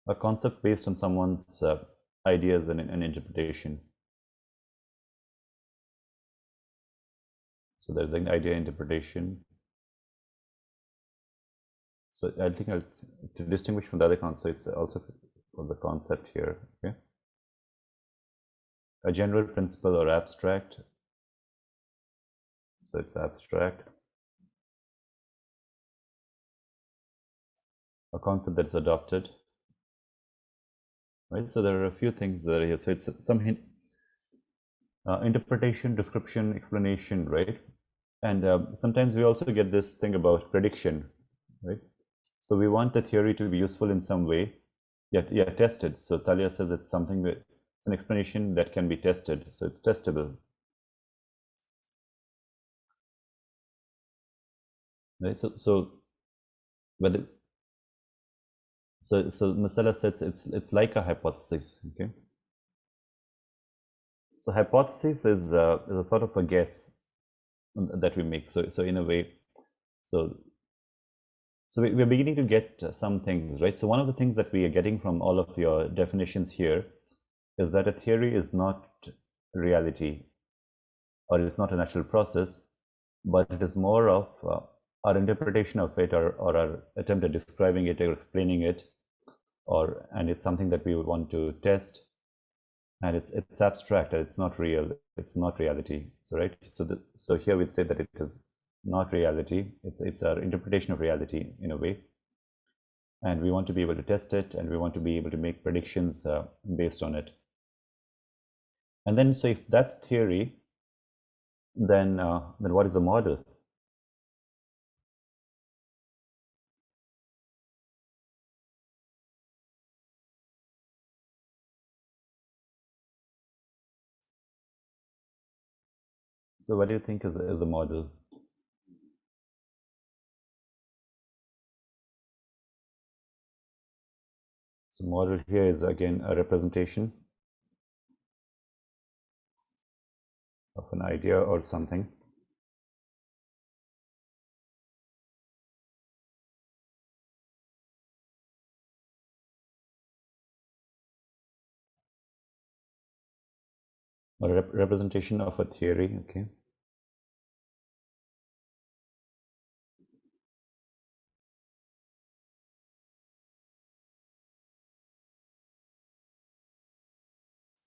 A concept based on someone's ideas and an interpretation. So there's an idea interpretation. So I think to distinguish from the other concepts, it's also called the concept here, okay? a general principle or abstract. So it's abstract. A concept that's adopted. Right, so there are a few things that are here. So it's some hint, interpretation, description, explanation, right? And sometimes we also get this thing about prediction, right? So we want the theory to be useful in some way, yet tested. So Talia says it's something that it's an explanation that can be tested, so it's testable, right? So whether so Masala says it's like a hypothesis, okay? So hypothesis is a sort of a guess that we make. So in a way, so we're beginning to get some things, right? So one of the things that we are getting from all of your definitions here is that a theory is not reality, or it's not a natural process, but it is more of our interpretation of it, or our attempt at describing it or explaining it, and it's something that we would want to test, and it's abstract, it's not real, it's not reality. So right, so here we'd say that it is not reality, it's our interpretation of reality in a way, and we want to be able to test it, and we want to be able to make predictions based on it. And then, so if that's theory, then what is the model? So what do you think is a model? So model here is again a representation of an idea or something. Or a representation of a theory, okay.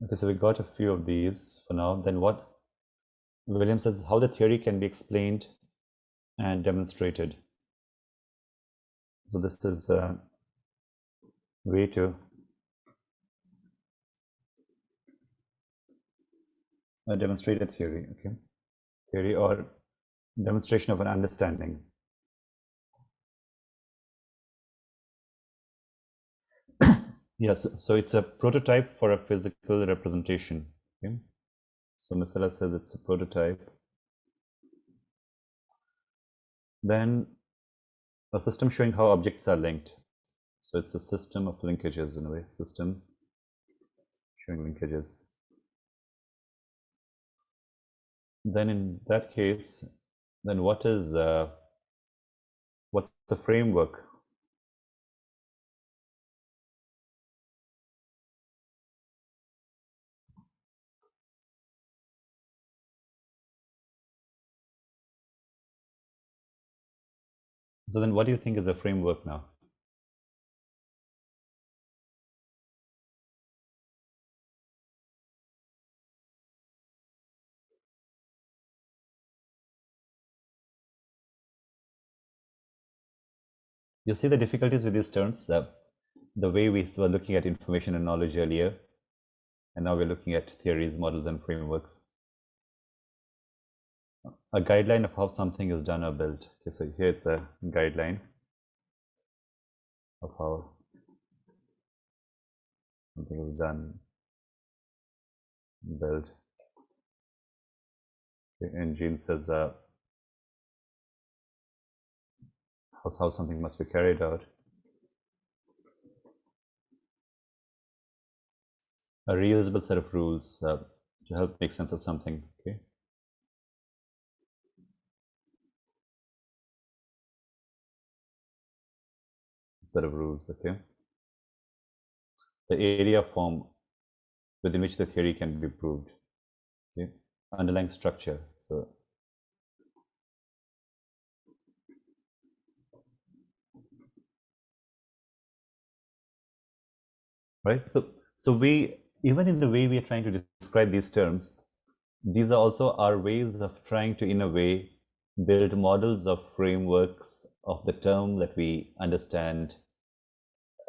Okay, so we got a few of these for now. Then what William says, how the theory can be explained and demonstrated. So this is a way to demonstrate a theory, okay. Theory or demonstration of an understanding. Yes, so it's a prototype for a physical representation, okay. So Masala says it's a prototype. Then a system showing how objects are linked. So it's a system of linkages in a way, system showing linkages. Then in that case, then what's the framework? So then what do you think is a framework now? You see the difficulties with these terms, the way we were looking at information and knowledge earlier, and now we're looking at theories, models, and frameworks. A guideline of how something is done or built. Okay, so here it's a guideline of how something is done, built. Okay, and Jean says how something must be carried out. A reusable set of rules to help make sense of something, okay. Set of rules, okay. The area form within which the theory can be proved, okay. Underlying structure, so right, so we even in the way we are trying to describe these terms, these are also our ways of trying to, in a way, build models of frameworks of the term that we understand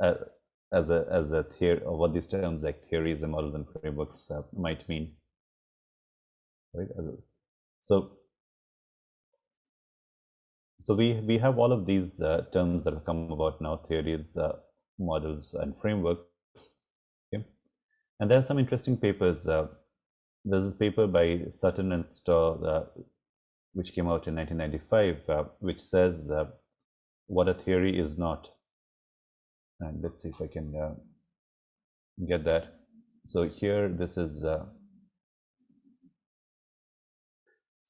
as a theory, or what these terms like theories and models and frameworks might mean. Right? So we have all of these terms that have come about now: theories, models, and frameworks. Okay? And there are some interesting papers. There's this paper by Sutton and Storr, which came out in 1995, which says what a theory is not. And let's see if I can get that. So here, this is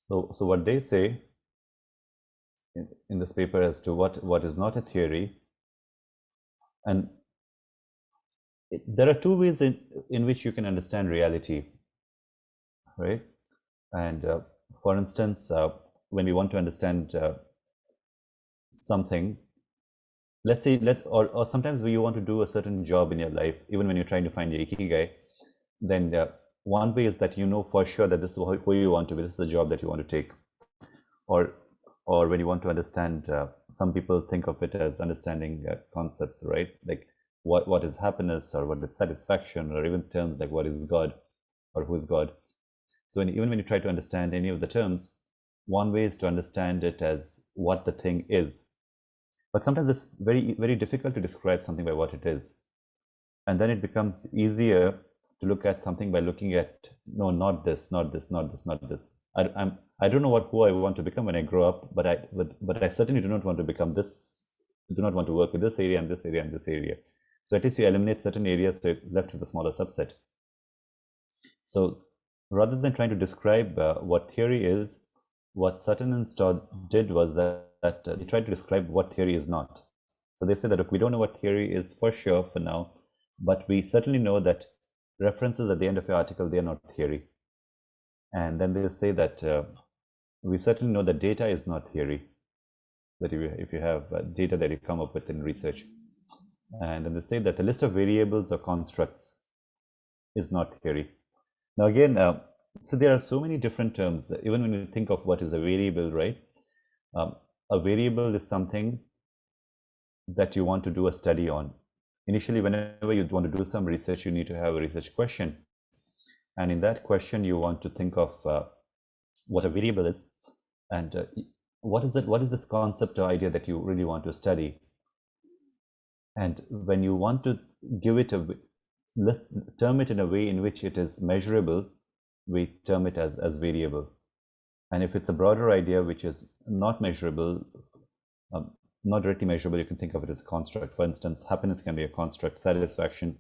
so what they say in this paper as to what is not a theory. And there are two ways in which you can understand reality, right? And for instance, when we want to understand something, let's say or sometimes when you want to do a certain job in your life, even when you're trying to find your ikigai, then one way is that you know for sure that this is who you want to be, this is the job that you want to take. Or when you want to understand, some people think of it as understanding concepts, right? Like what is happiness, or what is satisfaction, or even terms like what is God, or who is God. So even when you try to understand any of the terms, one way is to understand it as what the thing is. But sometimes it's very, very difficult to describe something by what it is. And then it becomes easier to look at something by looking at, no, not this, not this, not this, not this. I don't know who I want to become when I grow up, but I certainly do not want to become this. I do not want to work in this area and this area and this area. So at least you eliminate certain areas, so you're left with a smaller subset. So rather than trying to describe what theory is, what Sutton and Storr did was that they tried to describe what theory is not. So they said that, look, we don't know what theory is for sure for now, but we certainly know that references at the end of your article, they are not theory. And then they say that we certainly know that data is not theory, that if you have data that you come up with in research. And then they say that the list of variables or constructs is not theory. Now again, so there are so many different terms, even when you think of what is a variable, right? A variable is something that you want to do a study on. Initially, whenever you want to do some research, you need to have a research question. And in that question, you want to think of what a variable is, and what is this concept or idea that you really want to study. And when you want to give it let's term it in a way in which it is measurable, we term it as variable. And if it's a broader idea which is not measurable, not directly measurable, you can think of it as construct. For instance, happiness can be a construct, satisfaction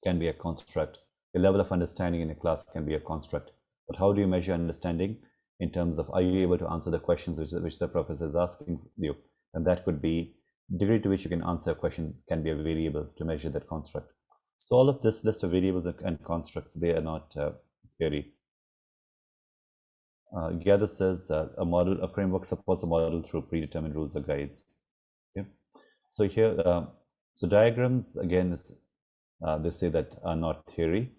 can be a construct, your level of understanding in a class can be a construct. But how do you measure understanding? In terms of, are you able to answer the questions which the professor is asking you? And that could be degree to which you can answer a question can be a variable to measure that construct. So all of this list of variables and constructs, they are not theory. Gather says a framework supports a model through predetermined rules or guides. Okay, so here, so diagrams again, they say that are not theory,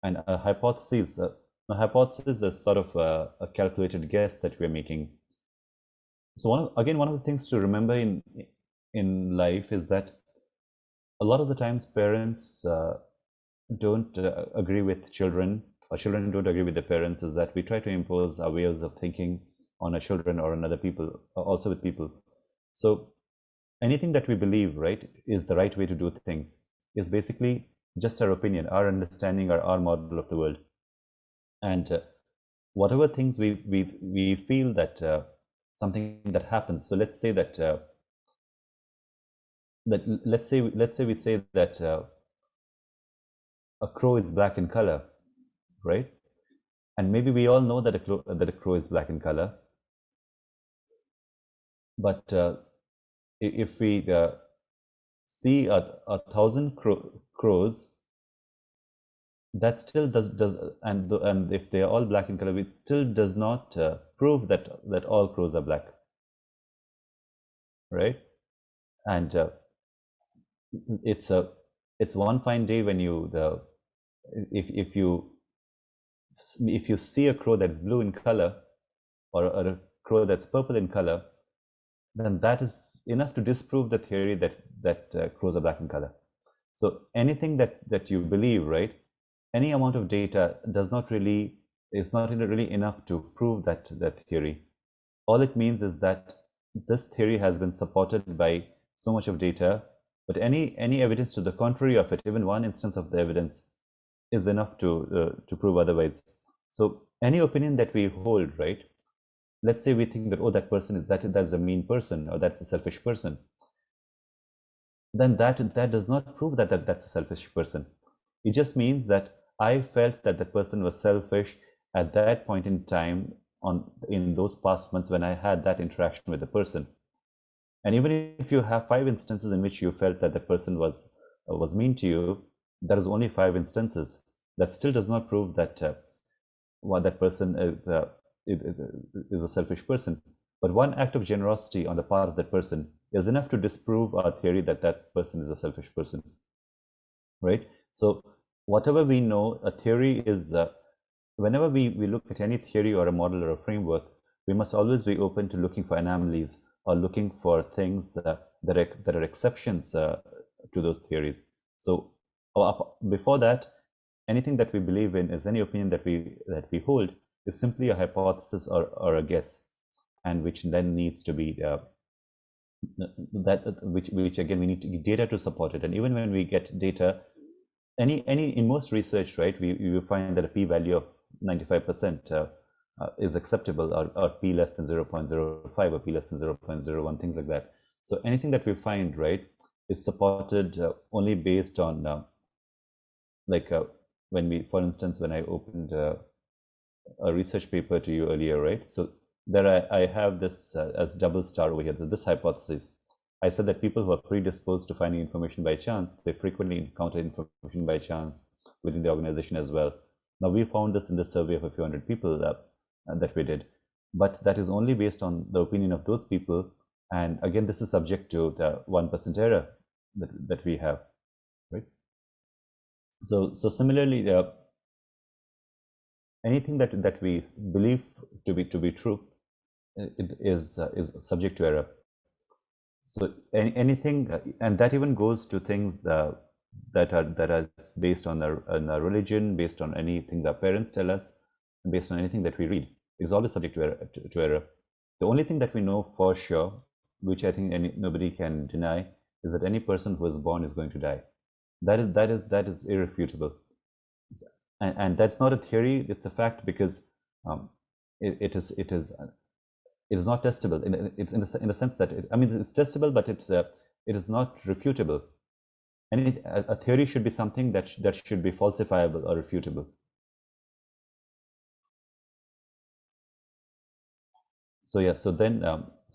and a hypothesis is sort of a calculated guess that we're making. So one of the things to remember in life is that a lot of the times parents don't agree with children, or children don't agree with their parents, is that we try to impose our ways of thinking on our children or on other people, also with people. So anything that we believe, right, is the right way to do things is basically just our opinion, our understanding, or our model of the world. And whatever things we feel that something that happens. So let's say that let's say we say that a crow is black in color, right? And maybe we all know that a crow is black in color. But if we see 1,000 crows, that still does and if they are all black in color, it still does not prove that all crows are black, right? And it's one fine day when you if you see a crow that's blue in color, or a crow that's purple in color, then that is enough to disprove the theory that crows are black in color. So anything that you believe, right? Any amount of data is not really enough to prove that theory. All it means is that this theory has been supported by so much of data, but any evidence to the contrary of it, even one instance of the evidence, is enough to prove otherwise. So any opinion that we hold, right? Let's say we think that, oh, that person is that's a mean person, or that's a selfish person. Then that does not prove that that's a selfish person. It just means that I felt that the person was selfish at that point in time in those past months when I had that interaction with the person. And even if you have 5 instances in which you felt that the person was mean to you, there is only 5 instances. That still does not prove that that person is a selfish person. But one act of generosity on the part of that person is enough to disprove our theory that that person is a selfish person, right? So whatever we know, a theory is, whenever we look at any theory or a model or a framework, we must always be open to looking for anomalies or looking for things that are exceptions to those theories. So before that, anything that we believe in is any opinion that we hold is simply a hypothesis or a guess, and which then needs to be which again we need data to support it. And even when we get data, in most research, right, we will find that a p-value of 95% is acceptable, or p less than 0.05 or p less than 0.01, things like that. So anything that we find, right, is supported only based on for instance, when I opened a research paper to you earlier, right? So there I have this as double star over here, this hypothesis. I said that people who are predisposed to finding information by chance, they frequently encounter information by chance within the organization as well. Now, we found this in the survey of a few hundred people that we did, but that is only based on the opinion of those people. And again, this is subject to the 1% error that we have, right? So similarly, anything that we believe to be true is subject to error. So anything, and that even goes to things that are based on our religion, based on anything that parents tell us, and based on anything that we read, is always subject to error. The only thing that we know for sure, which I think nobody can deny, is that any person who is born is going to die. That is irrefutable, and that's not a theory; it's a fact, because it is not testable. It's in the sense that it's testable, but it is not refutable. And a theory should be something that should be falsifiable or refutable. So yeah, so then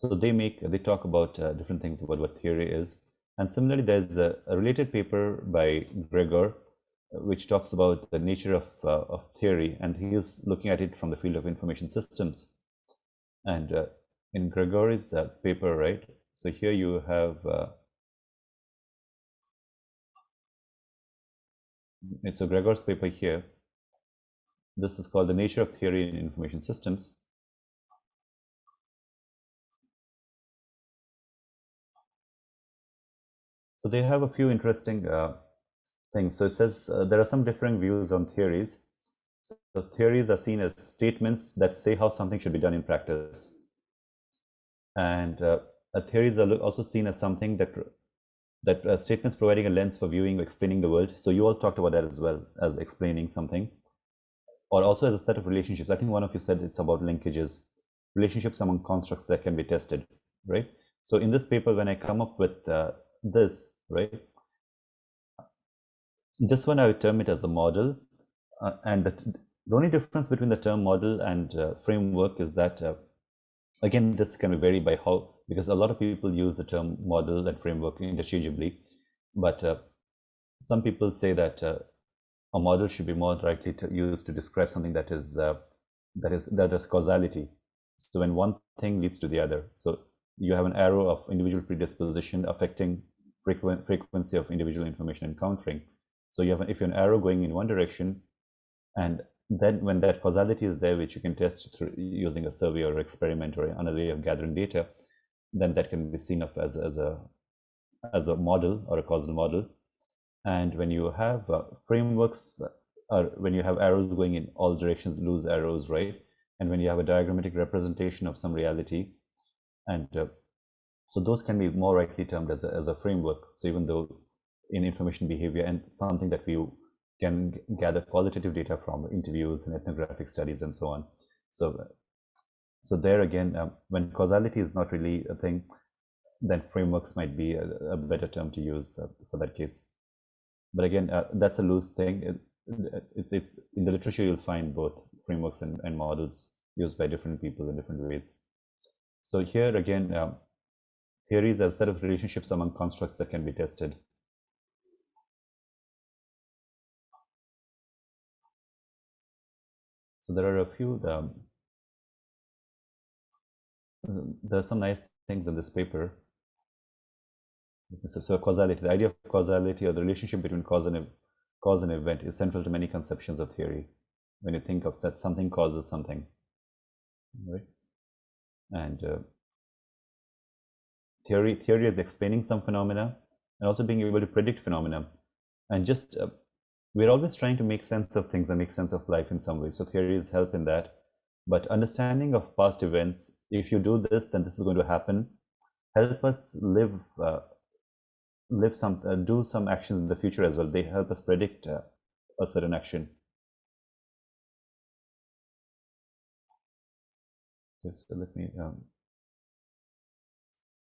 they talk about different things about what theory is. And similarly, there's a related paper by Gregor, which talks about the nature of theory, and he is looking at it from the field of information systems. And in Gregor's paper, right? So here you have it's a Gregor's paper here. This is called The Nature of Theory in Information Systems. So they have a few interesting things. So it says there are some differing views on theories. So theories are seen as statements that say how something should be done in practice. And theories are also seen as something that statements providing a lens for viewing or explaining the world. So you all talked about that as well, as explaining something. Or also as a set of relationships. I think one of you said it's about linkages, relationships among constructs that can be tested, right? So in this paper, when I come up with this, right, this one I would term it as the model, and the only difference between the term model and framework is that again, this can vary by how, because a lot of people use the term model and framework interchangeably, but some people say that a model should be more likely to use to describe something that has causality. So when one thing leads to the other, so you have an arrow of individual predisposition affecting frequency of individual information encountering. So you have, if you have an arrow going in one direction, and then when that causality is there, which you can test through using a survey or experiment or another way of gathering data, then that can be seen of as a model or a causal model. And when you have frameworks, or when you have arrows going in all directions, loose arrows, right? And when you have a diagrammatic representation of some reality, and so those can be more rightly termed as a framework. So even though in information behavior and something that we can gather qualitative data from interviews and ethnographic studies and so on. So there again, when causality is not really a thing, then frameworks might be a better term to use for that case. But again, that's a loose thing. It's in the literature you'll find both frameworks and models used by different people in different ways. So here again, theories are a set of relationships among constructs that can be tested. So there are a few, there are some nice things in this paper. So causality, the idea of causality or the relationship between cause and event is central to many conceptions of theory. When you think of that, something causes something, right? And theory is explaining some phenomena and also being able to predict phenomena. And just we're always trying to make sense of things and make sense of life in some way. So theories help in that. But understanding of past events, if you do this, then this is going to happen, help us do some actions in the future as well. They help us predict a certain action. Okay, so let me.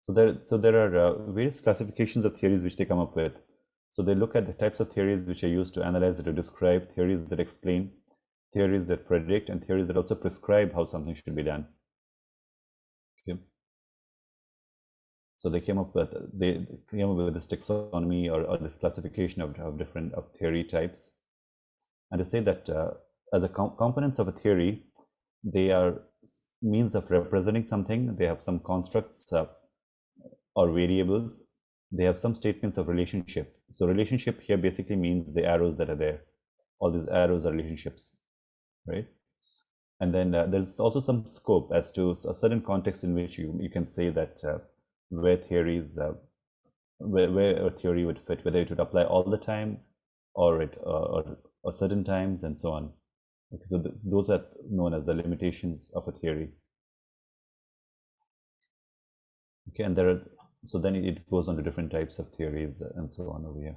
So there are various classifications of theories which they come up with. So they look at the types of theories which are used to analyze or to describe, theories that explain, theories that predict, and theories that also prescribe how something should be done. Okay. So they came up with this taxonomy or this classification of different theory types, and they say that as a components of a theory, they are means of representing something. They have some constructs or variables. They have some statements of relationship. So relationship here basically means the arrows that are there. All these arrows are relationships, right? And then there's also some scope as to a certain context in which you can say that where theories, where a theory would fit, whether it would apply all the time or certain times and so on. Okay, so those are known as the limitations of a theory. Okay, and so then it goes on to different types of theories and so on over here.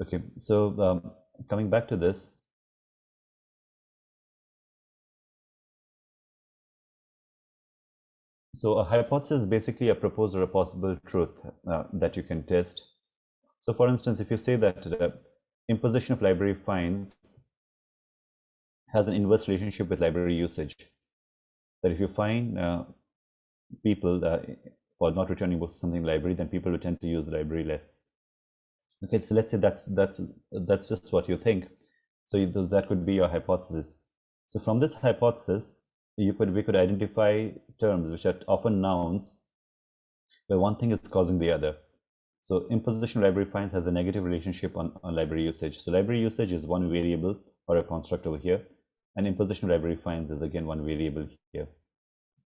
Okay, so coming back to this. So a hypothesis is basically a proposed or a possible truth that you can test. So for instance, if you say that imposition of library fines has an inverse relationship with library usage, that if you fine people for not returning books to something library, then people will tend to use the library less. Okay, so let's say that's just what you think. So that could be your hypothesis. So from this hypothesis, we could identify terms which are often nouns, where one thing is causing the other. So imposition of library fines has a negative relationship on library usage. So library usage is one variable or a construct over here, and imposition of library fines is again one variable here.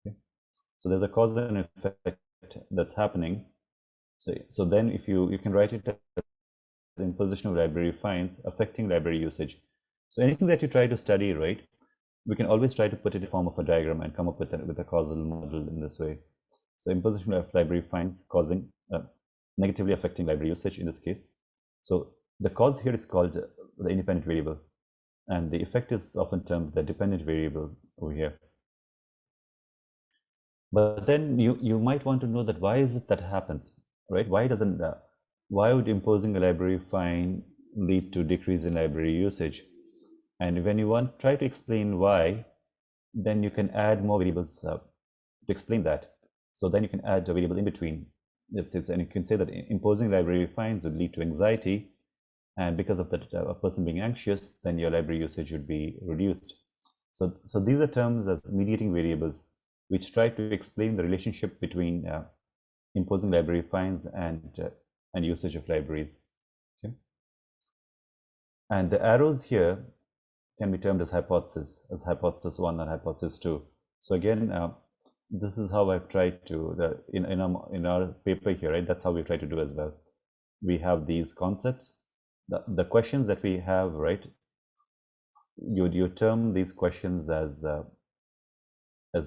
Okay. So there's a cause and effect that's happening. So then if you can write it as imposition of library fines affecting library usage. So anything that you try to study, right, we can always try to put it in the form of a diagram and come up with a causal model in this way. So imposition of library fines causing negatively affecting library usage in this case. So the cause here is called the independent variable, and the effect is often termed the dependent variable over here. But then you might want to know that why is it that happens, right? Why would imposing a library fine lead to decrease in library usage? And when you try to explain why, then you can add more variables to explain that. So then you can add a variable in between. And you can say that imposing library fines would lead to anxiety, and because of that, a person being anxious, then your library usage would be reduced. So these are terms as mediating variables, which try to explain the relationship between imposing library fines and usage of libraries. And the arrows here can be termed as hypothesis 1 and hypothesis 2. So again, this is how I've tried to, in our paper here, right? That's how we try to do as well. We have these concepts, the questions that we have, right? You term these questions as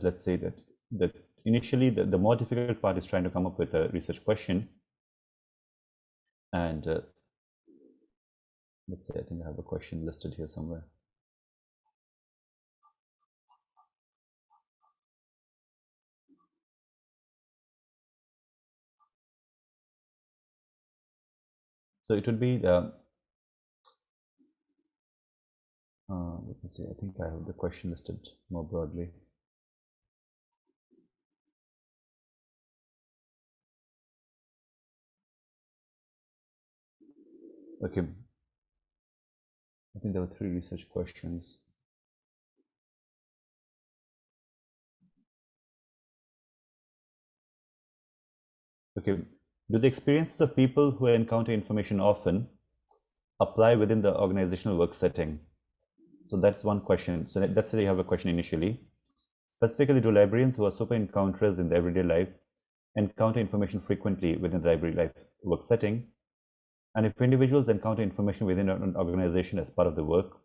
let's say that initially the more difficult part is trying to come up with a research question, and let's say I think I have a question listed here somewhere. So it would be let me see, I think I have the question listed more broadly. Okay, I think there were 3 research questions. Okay, do the experiences of people who encounter information often apply within the organizational work setting? So that's one question. So that's why you have a question initially. Specifically, do librarians who are super encounters in their everyday life encounter information frequently within the library life work setting? And if individuals encounter information within an organization as part of the work,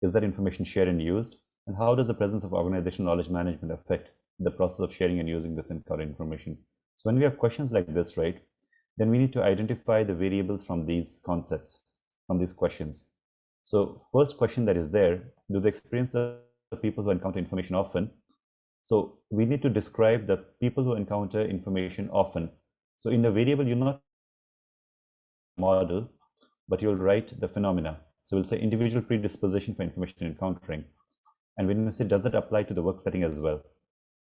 is that information shared and used? And how does the presence of organizational knowledge management affect the process of sharing and using this encountered information? So when we have questions like this, right, then we need to identify the variables from these concepts, from these questions. So first question that is there, do the experience of people who encounter information often? So we need to describe the people who encounter information often. So in the variable, you'll not model, but you'll write the phenomena. So we'll say individual predisposition for information encountering. And when we say, does that apply to the work setting as well?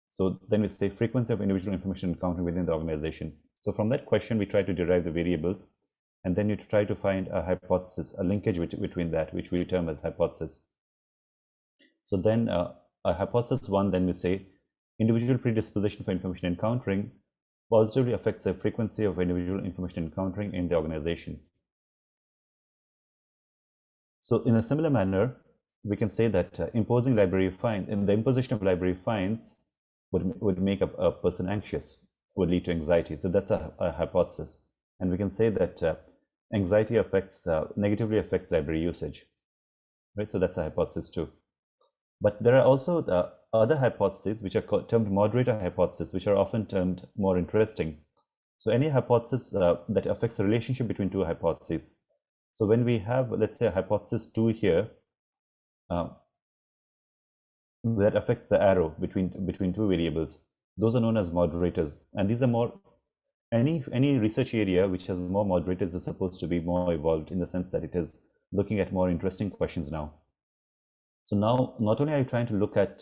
So then we say frequency of individual information encountering within the organization. So from that question, we try to derive the variables, and then you try to find a hypothesis, a linkage between that, which we term as hypothesis. So then a hypothesis 1, then we say individual predisposition for information encountering positively affects the frequency of individual information encountering in the organization. So in a similar manner, we can say that imposing library fines, and the imposition of library fines would make a person anxious, would lead to anxiety. So that's a hypothesis. And we can say that anxiety negatively affects library usage, right? So that's a hypothesis 2. But there are also the other hypotheses, which are termed moderator hypotheses, which are often termed more interesting. So any hypothesis that affects the relationship between 2 hypotheses. So when we have, let's say, a hypothesis 2 here, that affects the arrow between 2 variables, those are known as moderators. And these are more, any research area which has more moderators is supposed to be more evolved, in the sense that it is looking at more interesting questions now. So now, not only are you trying to look at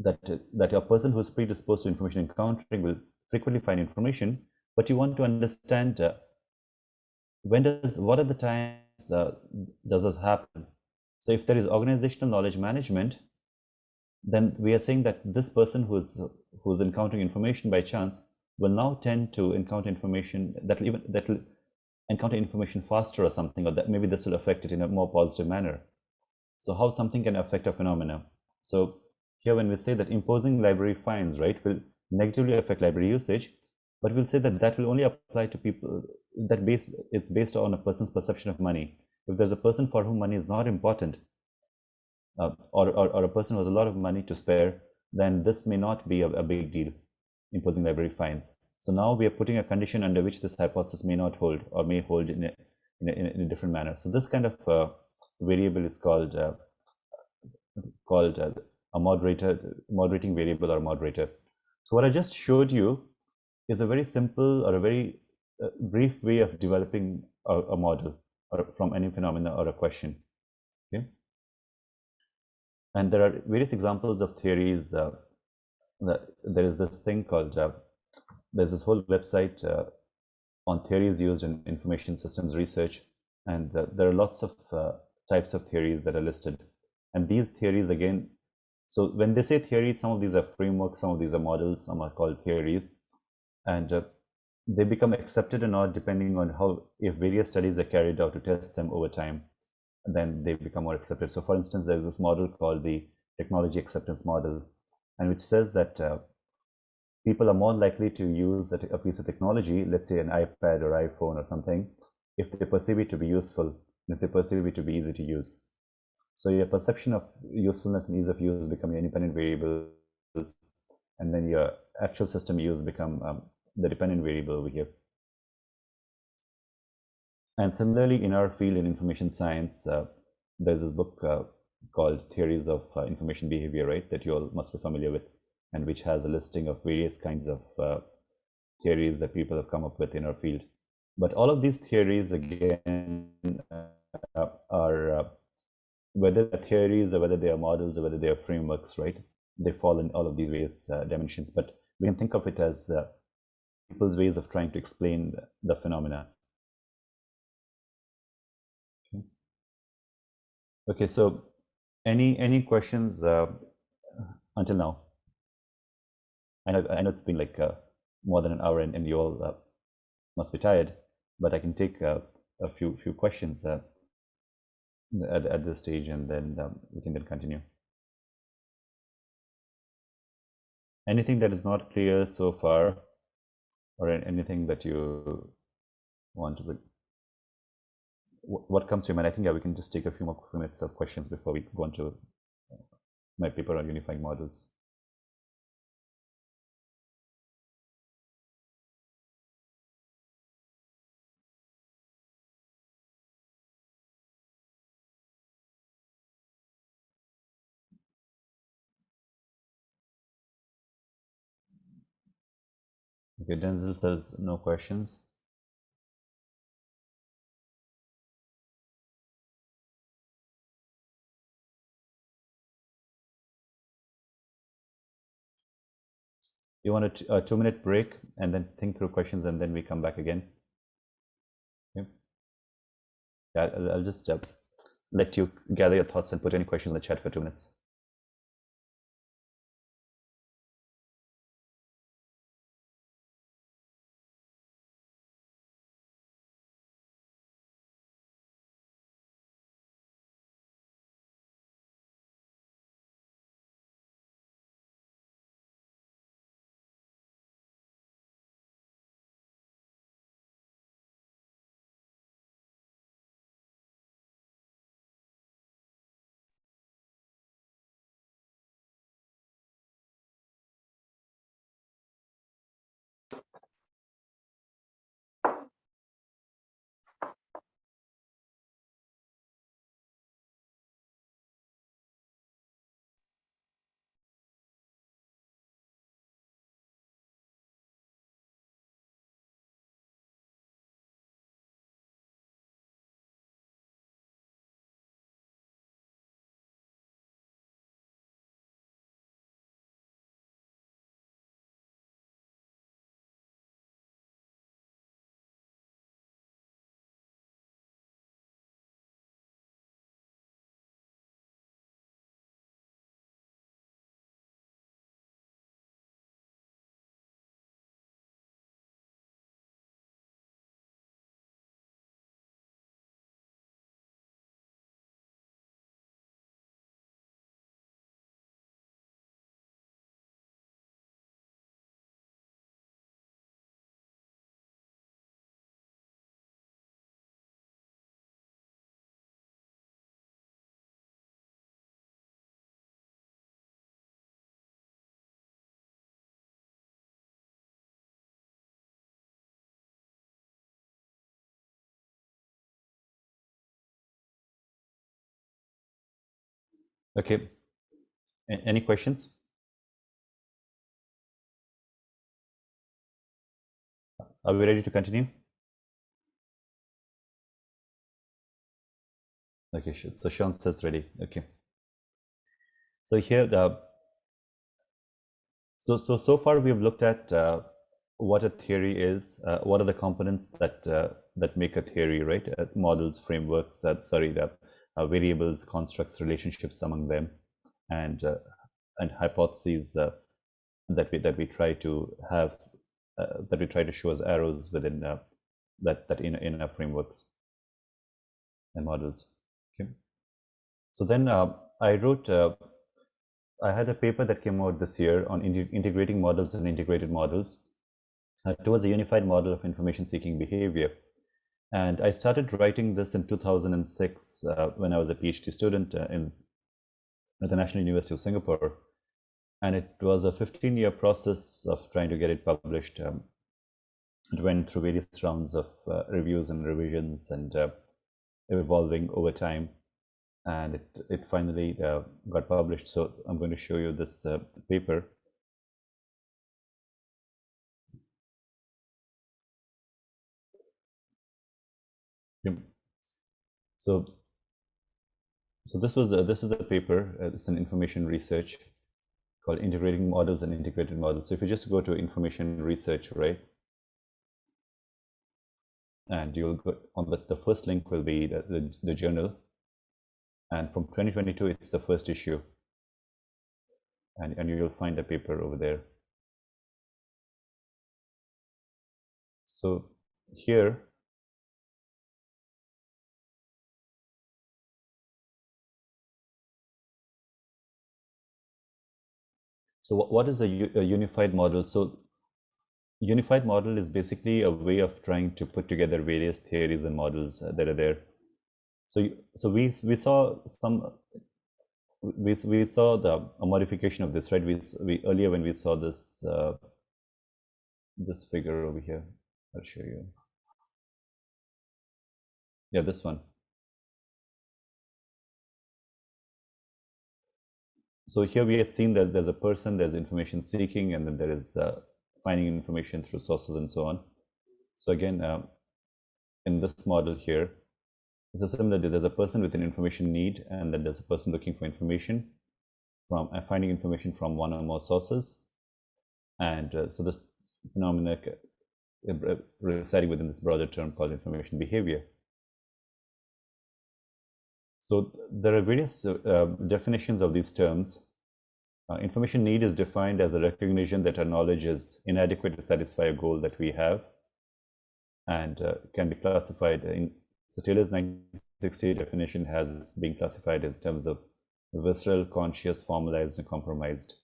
that a person who is predisposed to information encountering will frequently find information, but you want to understand what are the times does this happen? So if there is organizational knowledge management, then we are saying that this person who's encountering information by chance will now tend to encounter information that will encounter information faster or something, or that maybe this will affect it in a more positive manner. So how something can affect a phenomena. So here when we say that imposing library fines, right, will negatively affect library usage, but we'll say that will only apply to people that it's based on a person's perception of money. If there's a person for whom money is not important, or a person who has a lot of money to spare, then this may not be a big deal, imposing library fines. So now we are putting a condition under which this hypothesis may not hold, or may hold in a different manner. So this kind of variable is called a moderating variable, or moderator. So what I just showed you is a very simple, or a very brief way of developing a model, or from any phenomena or a question. Okay. And there are various examples of theories. There is this thing called, there's this whole website on theories used in information systems research, and there are lots of types of theories that are listed. And these theories, again, so when they say theories, some of these are frameworks, some of these are models, some are called theories. And they become accepted or not depending on how, if various studies are carried out to test them over time, then they become more accepted. So for instance, there's this model called the technology acceptance model, and which says that people are more likely to use a piece of technology, let's say an iPad or iPhone or something, if they perceive it to be useful, and if they perceive it to be easy to use. So your perception of usefulness and ease of use become your independent variables, and then your actual system use become the dependent variable over here. And similarly, in our field in information science, there's this book called Theories of Information Behavior, right, that you all must be familiar with, and which has a listing of various kinds of theories that people have come up with in our field. But all of these theories, again, are whether they're theories or whether they are models or whether they are frameworks, right? They fall in all of these various dimensions. But we can think of it as people's ways of trying to explain the phenomena. Okay, so any questions until now? I know it's been like more than an hour, and you all must be tired, but I can take a few questions at this stage, and then we can then continue. Anything that is not clear so far, or anything that you want to? What comes to your mind? I think, yeah, we can just take a few more minutes of questions before we go on to my paper on unifying models. Okay, Denzel says no questions. You want a 2-minute break and then think through questions, and then we come back again? Okay. Yeah, I'll just let you gather your thoughts and put any questions in the chat for 2 minutes. Okay. Any questions? Are we ready to continue? Okay, so Sean says ready. Okay. So here, so far we've looked at what a theory is, what are the components that make a theory, right? Models, frameworks, the variables, constructs, relationships among them, and hypotheses that we try to have that we try to show as arrows within that inner frameworks and models. Okay. So then I wrote. I had a paper that came out this year on integrating models and integrated models towards a unified model of information-seeking behavior. And I started writing this in 2006 when I was a PhD student at the National University of Singapore. And it was a 15-year process of trying to get it published. It went through various rounds of reviews and revisions and evolving over time. And it finally got published. So I'm going to show you this paper. So this is the paper. It's an information research called Integrating Models and Integrated Models. So if you just go to information research, right, and you'll go on the first link will be the journal, and from 2022 it's the first issue, and you'll find the paper over there. So here so what is a unified model? So unified model is basically a way of trying to put together various theories and models that are there. So we saw some we saw a modification of this, right? We earlier when we saw this this figure over here, I'll show you. Yeah, this one. So here we have seen that there's a person, there's information seeking, and then there is finding information through sources and so on. So again, in this model here, it's similar. There's a person with an information need, and then there's a person looking for information from finding information from one or more sources. And so this phenomena residing within this broader term called information behavior. So there are various definitions of these terms. Information need is defined as a recognition that our knowledge is inadequate to satisfy a goal that we have, and can be classified in. So Taylor's 1960 definition has being classified in terms of visceral, conscious, formalized, and compromised.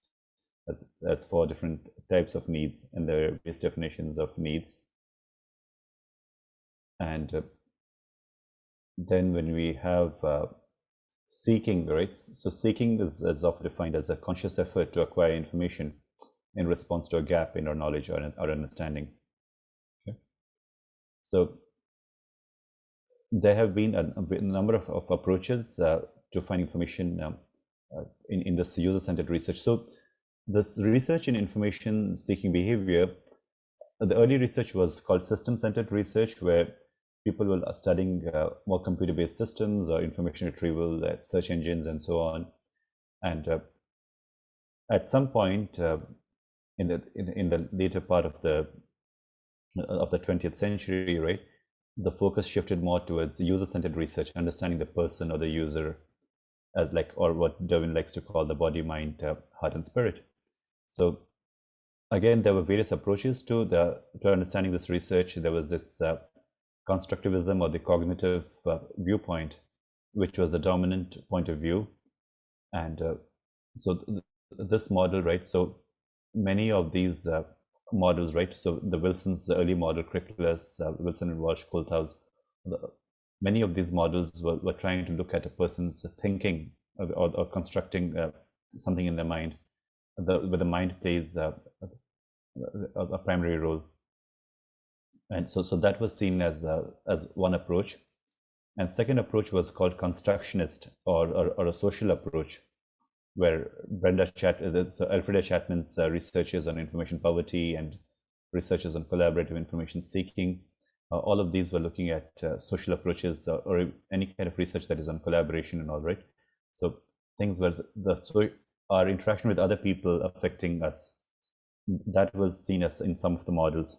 That's 4 different types of needs, and there are various definitions of needs. And then when we have seeking, right? So seeking is often defined as a conscious effort to acquire information in response to a gap in our knowledge or understanding. Okay. So there have been a number of approaches to find information in this user-centered research. So this research in information seeking behavior, the early research was called system-centered research, where people were studying more computer-based systems or information retrieval, search engines, and so on. And at some point in the later part of the 20th century, right, the focus shifted more towards user-centered research, understanding the person or the user as or what Darwin likes to call the body, mind, heart, and spirit. So again, there were various approaches to understanding this research. There was this constructivism, or the cognitive viewpoint, which was the dominant point of view. And so this model, right, so many of these models, right, so the early model, Criculus, Wilson and Walsh, Coulthouse, many of these models were trying to look at a person's thinking or constructing something in their mind, where the mind plays a primary role. And so that was seen as one approach. And second approach was called constructionist, or a social approach, where Elfrida Chapman's researches on information poverty and researches on collaborative information seeking, all of these were looking at social approaches or any kind of research that is on collaboration and all, right? So things where our interaction with other people affecting us, that was seen as in some of the models.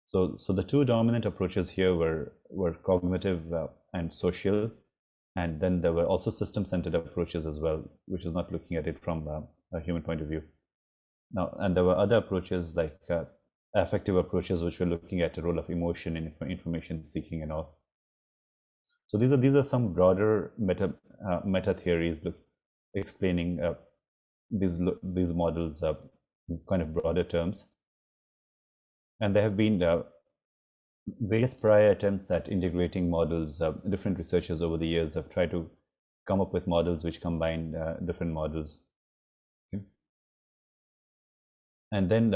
So the 2 dominant approaches here were cognitive and social, and then there were also system-centered approaches as well, which is not looking at it from a human point of view. Now, and there were other approaches like affective approaches, which were looking at the role of emotion in information seeking and all. So these are some broader meta theories explaining these models in kind of broader terms. And there have been various prior attempts at integrating models. Different researchers over the years have tried to come up with models which combine different models. Okay. And then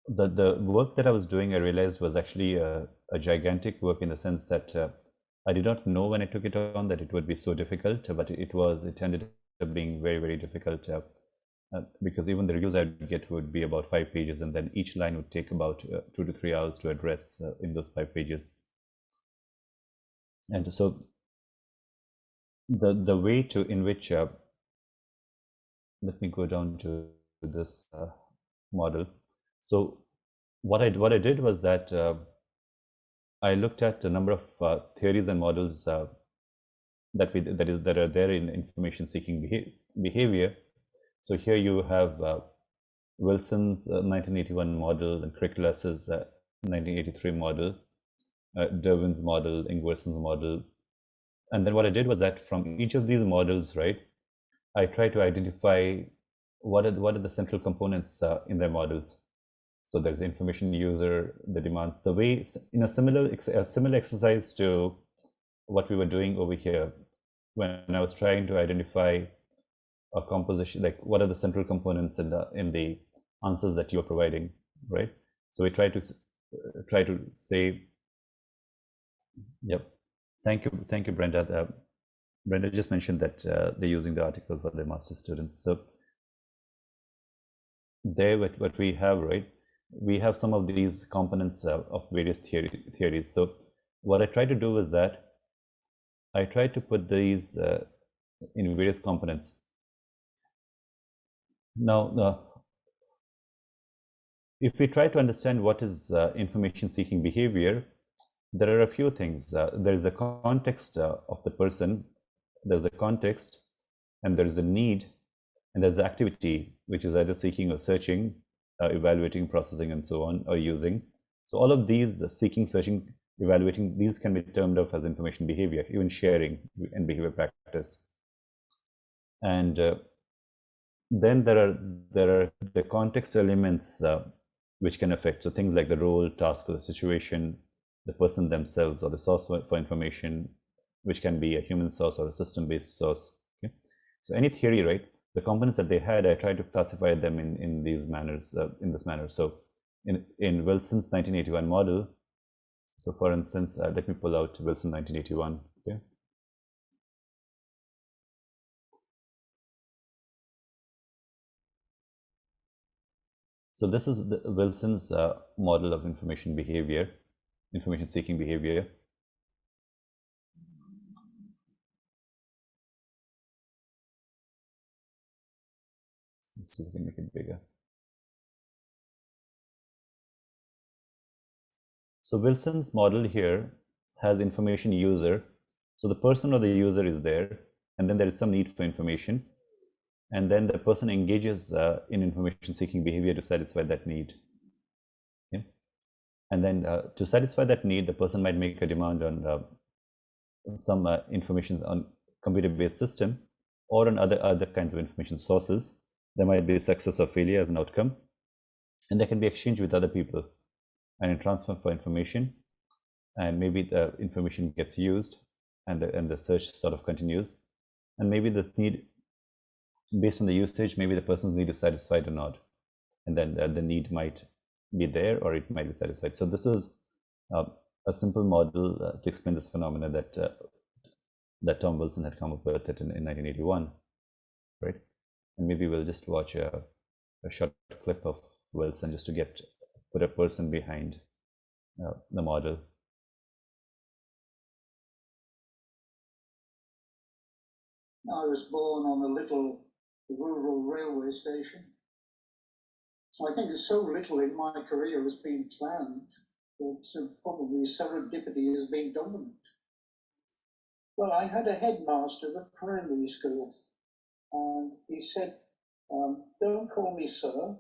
the work that I was doing, I realized was actually a gigantic work, in the sense that I did not know when I took it on that it would be so difficult, but it ended up being very, very difficult, because even the reviews I'd get would be about 5 pages, and then each line would take about 2 to 3 hours to address in those 5 pages. And so the way in which let me go down to this model. So what I did was that I looked at a number of theories and models that are there in information seeking behavior. So here you have Wilson's 1981 model and Kriklas's 1983 model, Derwin's model, Ingverson's model. And then what I did was that from each of these models, right, I tried to identify what are the central components in their models. So there's information user, the demands, the way, in a similar exercise to what we were doing over here when I was trying to identify a composition, like what are the central components in the answers that you're providing, right? So we try to say, yep. Thank you, Brenda. Brenda just mentioned that they're using the article for their master students. So there, what we have, right? We have some of these components of various theories. So what I try to do is that I try to put these in various components. Now, if we try to understand what is information seeking behavior, there are a few things. There is a context of the person, there's a context, and there is a need, and there's the activity, which is either seeking or searching, evaluating, processing, and so on, or using. So all of these, seeking, searching, evaluating, these can be termed of as information behavior, even sharing and behavior practice. And then there are the context elements which can affect. So things like the role, task, or the situation, the person themselves, or the source for information, which can be a human source or a system-based source. Okay? So any theory, right? The components that they had, I tried to classify them in these manners, in this manner. So in Wilson's 1981 model, so for instance, let me pull out Wilson 1981. Okay. So this is Wilson's model of information behavior, information seeking behavior. Let's see if we can make it bigger. So Wilson's model here has information user. So the person or the user is there, and then there is some need for information. And then the person engages in information seeking behavior to satisfy that need. Okay? And then to satisfy that need, the person might make a demand on some information on computer-based system, or on other kinds of information sources. There might be success or failure as an outcome, and there can be exchange with other people and a transfer for information, and maybe the information gets used, and the search sort of continues, and maybe the need, based on the usage, maybe the person's need is satisfied or not, and then the need might be there or it might be satisfied. So this is a simple model to explain this phenomena that Tom Wilson had come up with it in 1981, right? And maybe we'll just watch a short clip of Wilson just to put a person behind the model. I was born on a little rural railway station. So I think so little in my career has been planned that probably serendipity has been dominant. Well, I had a headmaster of a primary school, and he said, don't call me sir,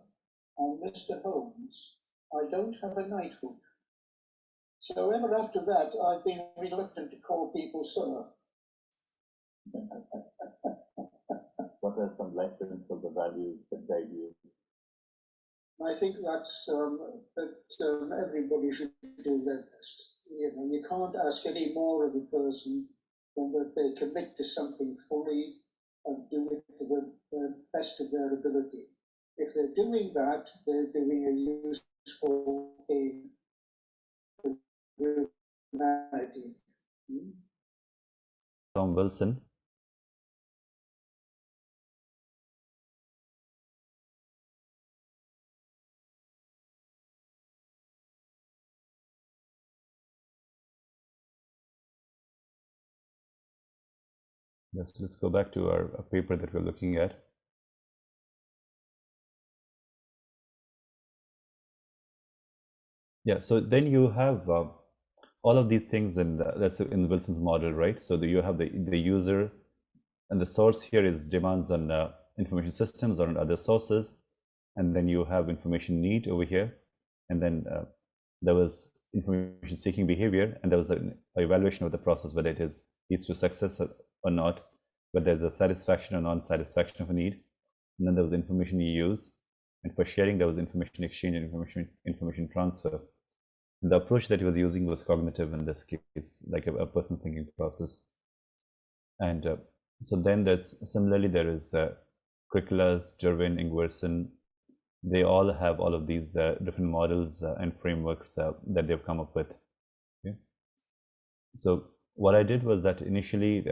and Mr. Holmes, I don't have a knighthood. So ever after that, I've been reluctant to call people sir. What are some life principles or values that guide you? I think that's that everybody should do their best. You know, you can't ask any more of a person than that they commit to something fully and do it to the best of their ability. If they're doing that, they're doing a useful thing for humanity. Tom Wilson. Yes, let's go back to our paper that we're looking at. Yeah, so then you have all of these things in that's in Wilson's model, right? So you have the user, and the source here is demands on information systems or on other sources, and then you have information need over here, and then there was information seeking behavior, and there was an evaluation of the process whether it leads to success or not, whether there's a satisfaction or non-satisfaction of a need, and then there was information use, and for sharing there was information exchange and information transfer. And the approach that he was using was cognitive in this case, like a person's thinking process. And so then there's similarly there is Kriklas, Jervin, Ingwersen. They all have all of these different models and frameworks that they've come up with. Okay? So what I did was that initially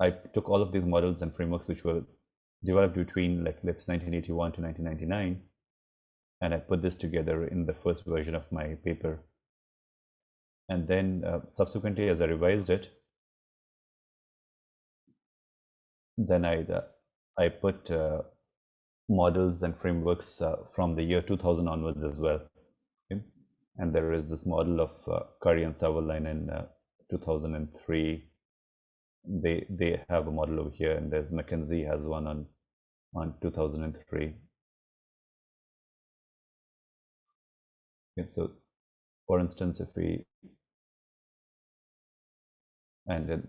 I took all of these models and frameworks which were developed between like let's 1981 to 1999, and I put this together in the first version of my paper. And then subsequently, as I revised it, then I put models and frameworks from the year 2000 onwards as well. Okay? And there is this model of Curry and Sutherland in 2003. They have a model over here, and there's McKenzie has one on 2003. Okay, so for instance, if we and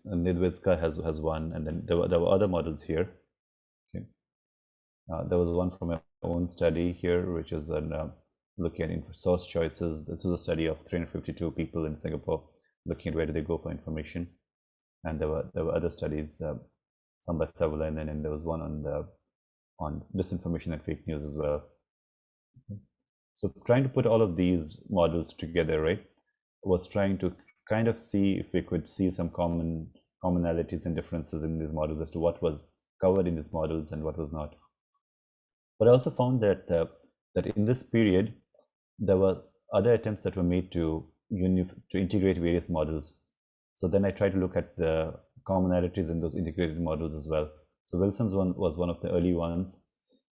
Nidwitska has one, and then there were other models here. Okay. There was one from my own study here, which is looking at source choices. This was a study of 352 people in Singapore, looking at where do they go for information. And there were other studies, some by Sutherland, and then there was one on disinformation and fake news as well. Okay. So trying to put all of these models together, right, was trying to kind of see if we could see some commonalities and differences in these models as to what was covered in these models and what was not. But I also found that that in this period there were other attempts that were made to integrate various models. So then I tried to look at the commonalities in those integrated models as well. So Wilson's one was one of the early ones,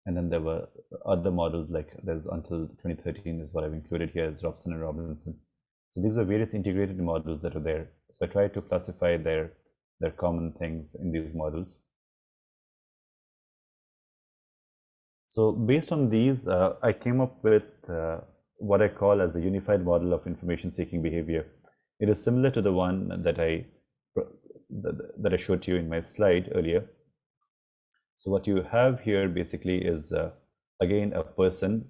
and then there were other models like there's until 2013 is what I've included here is Robson and Robinson. So these are various integrated models that are there. So I tried to classify their common things in these models. So based on these, I came up with what I call as a unified model of information seeking behavior. It is similar to the one that I showed to you in my slide earlier. So what you have here basically is again a person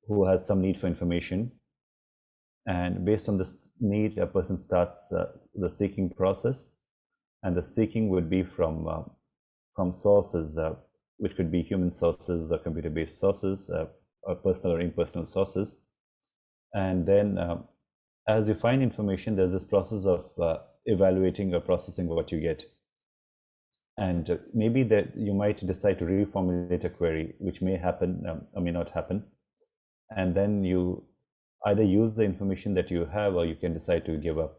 who has some need for information, and based on this need, a person starts the seeking process, and the seeking would be from sources, which could be human sources or computer-based sources, or personal or impersonal sources. And then as you find information, there's this process of evaluating or processing what you get. And maybe that you might decide to reformulate a query, which may happen or may not happen. And then you either use the information that you have, or you can decide to give up.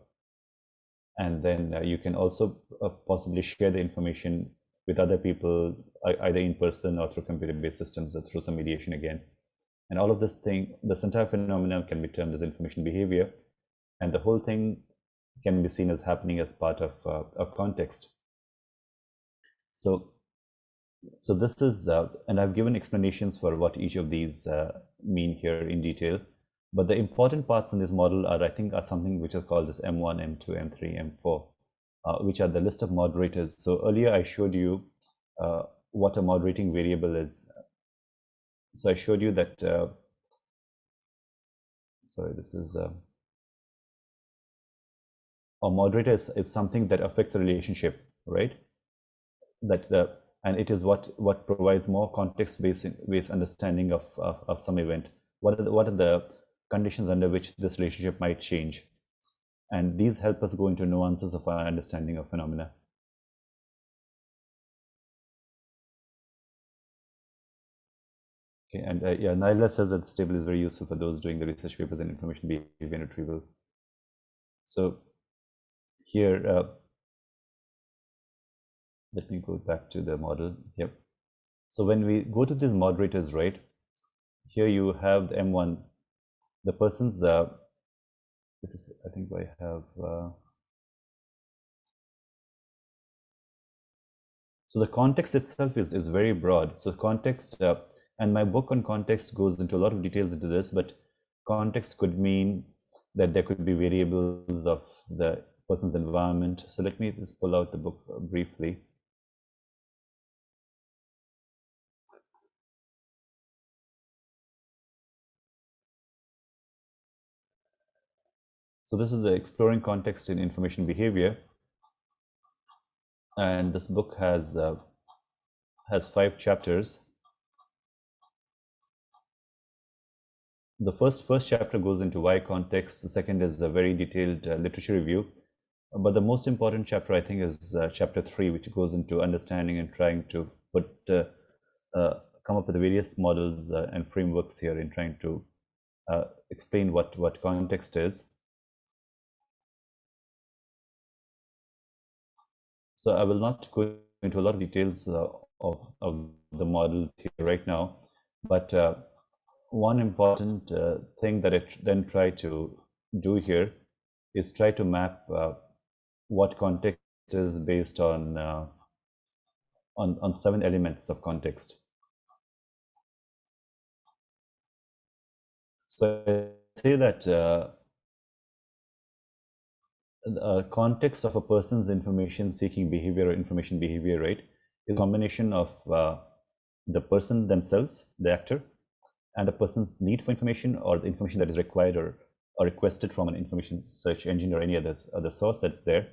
And then you can also possibly share the information with other people, either in person or through computer-based systems or through some mediation again. And all of this entire phenomenon can be termed as information behavior. And the whole thing can be seen as happening as part of a context. So So this is, and I've given explanations for what each of these mean here in detail. But the important parts in this model are, I think, are something which is called as M1, M2, M3, M4, which are the list of moderators. So earlier I showed you what a moderating variable is. So I showed you that, sorry, this is, a moderator is something that affects a relationship, right? That and it is what provides more context-based understanding of some event. What are the conditions under which this relationship might change? And these help us go into nuances of our understanding of phenomena. Okay, and yeah, Naila says that this table is very useful for those doing the research papers in information behavior and retrieval. So here, let me go back to the model. Yep. So when we go to these moderators, right, here you have the M1, the person's, I think I have, so the context itself is very broad. So context, and my book on context goes into a lot of details into this, but context could mean that there could be variables of the person's environment. So let me just pull out the book briefly. So this is exploring context in information behavior, and this book has 5 chapters. The first chapter goes into why context. The second is a very detailed literature review. But the most important chapter, I think, is chapter 3, which goes into understanding and trying to come up with the various models and frameworks here in trying to explain what context is. So I will not go into a lot of details of the models here right now, but one important thing that I then try to do here is try to map what context is based on 7 elements of context. So I say that context of a person's information seeking behavior or information behavior, right, is a combination of the person themselves, the actor, and the person's need for information or the information that is required or requested from an information search engine or any other source that's there.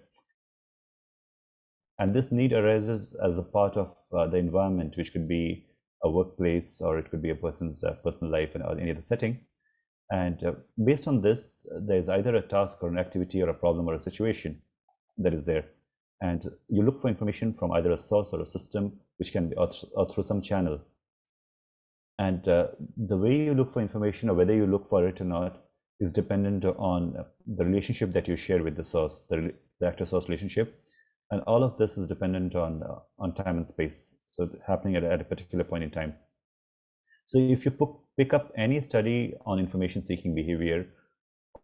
And this need arises as a part of the environment, which could be a workplace, or it could be a person's personal life or any other setting. And based on this, there's either a task or an activity or a problem or a situation that is there. And you look for information from either a source or a system, which can be or through some channel. And the way you look for information, or whether you look for it or not, is dependent on the relationship that you share with the source, the actor-source relationship. And all of this is dependent on time and space, so happening at a particular point in time. So if you pick up any study on information-seeking behavior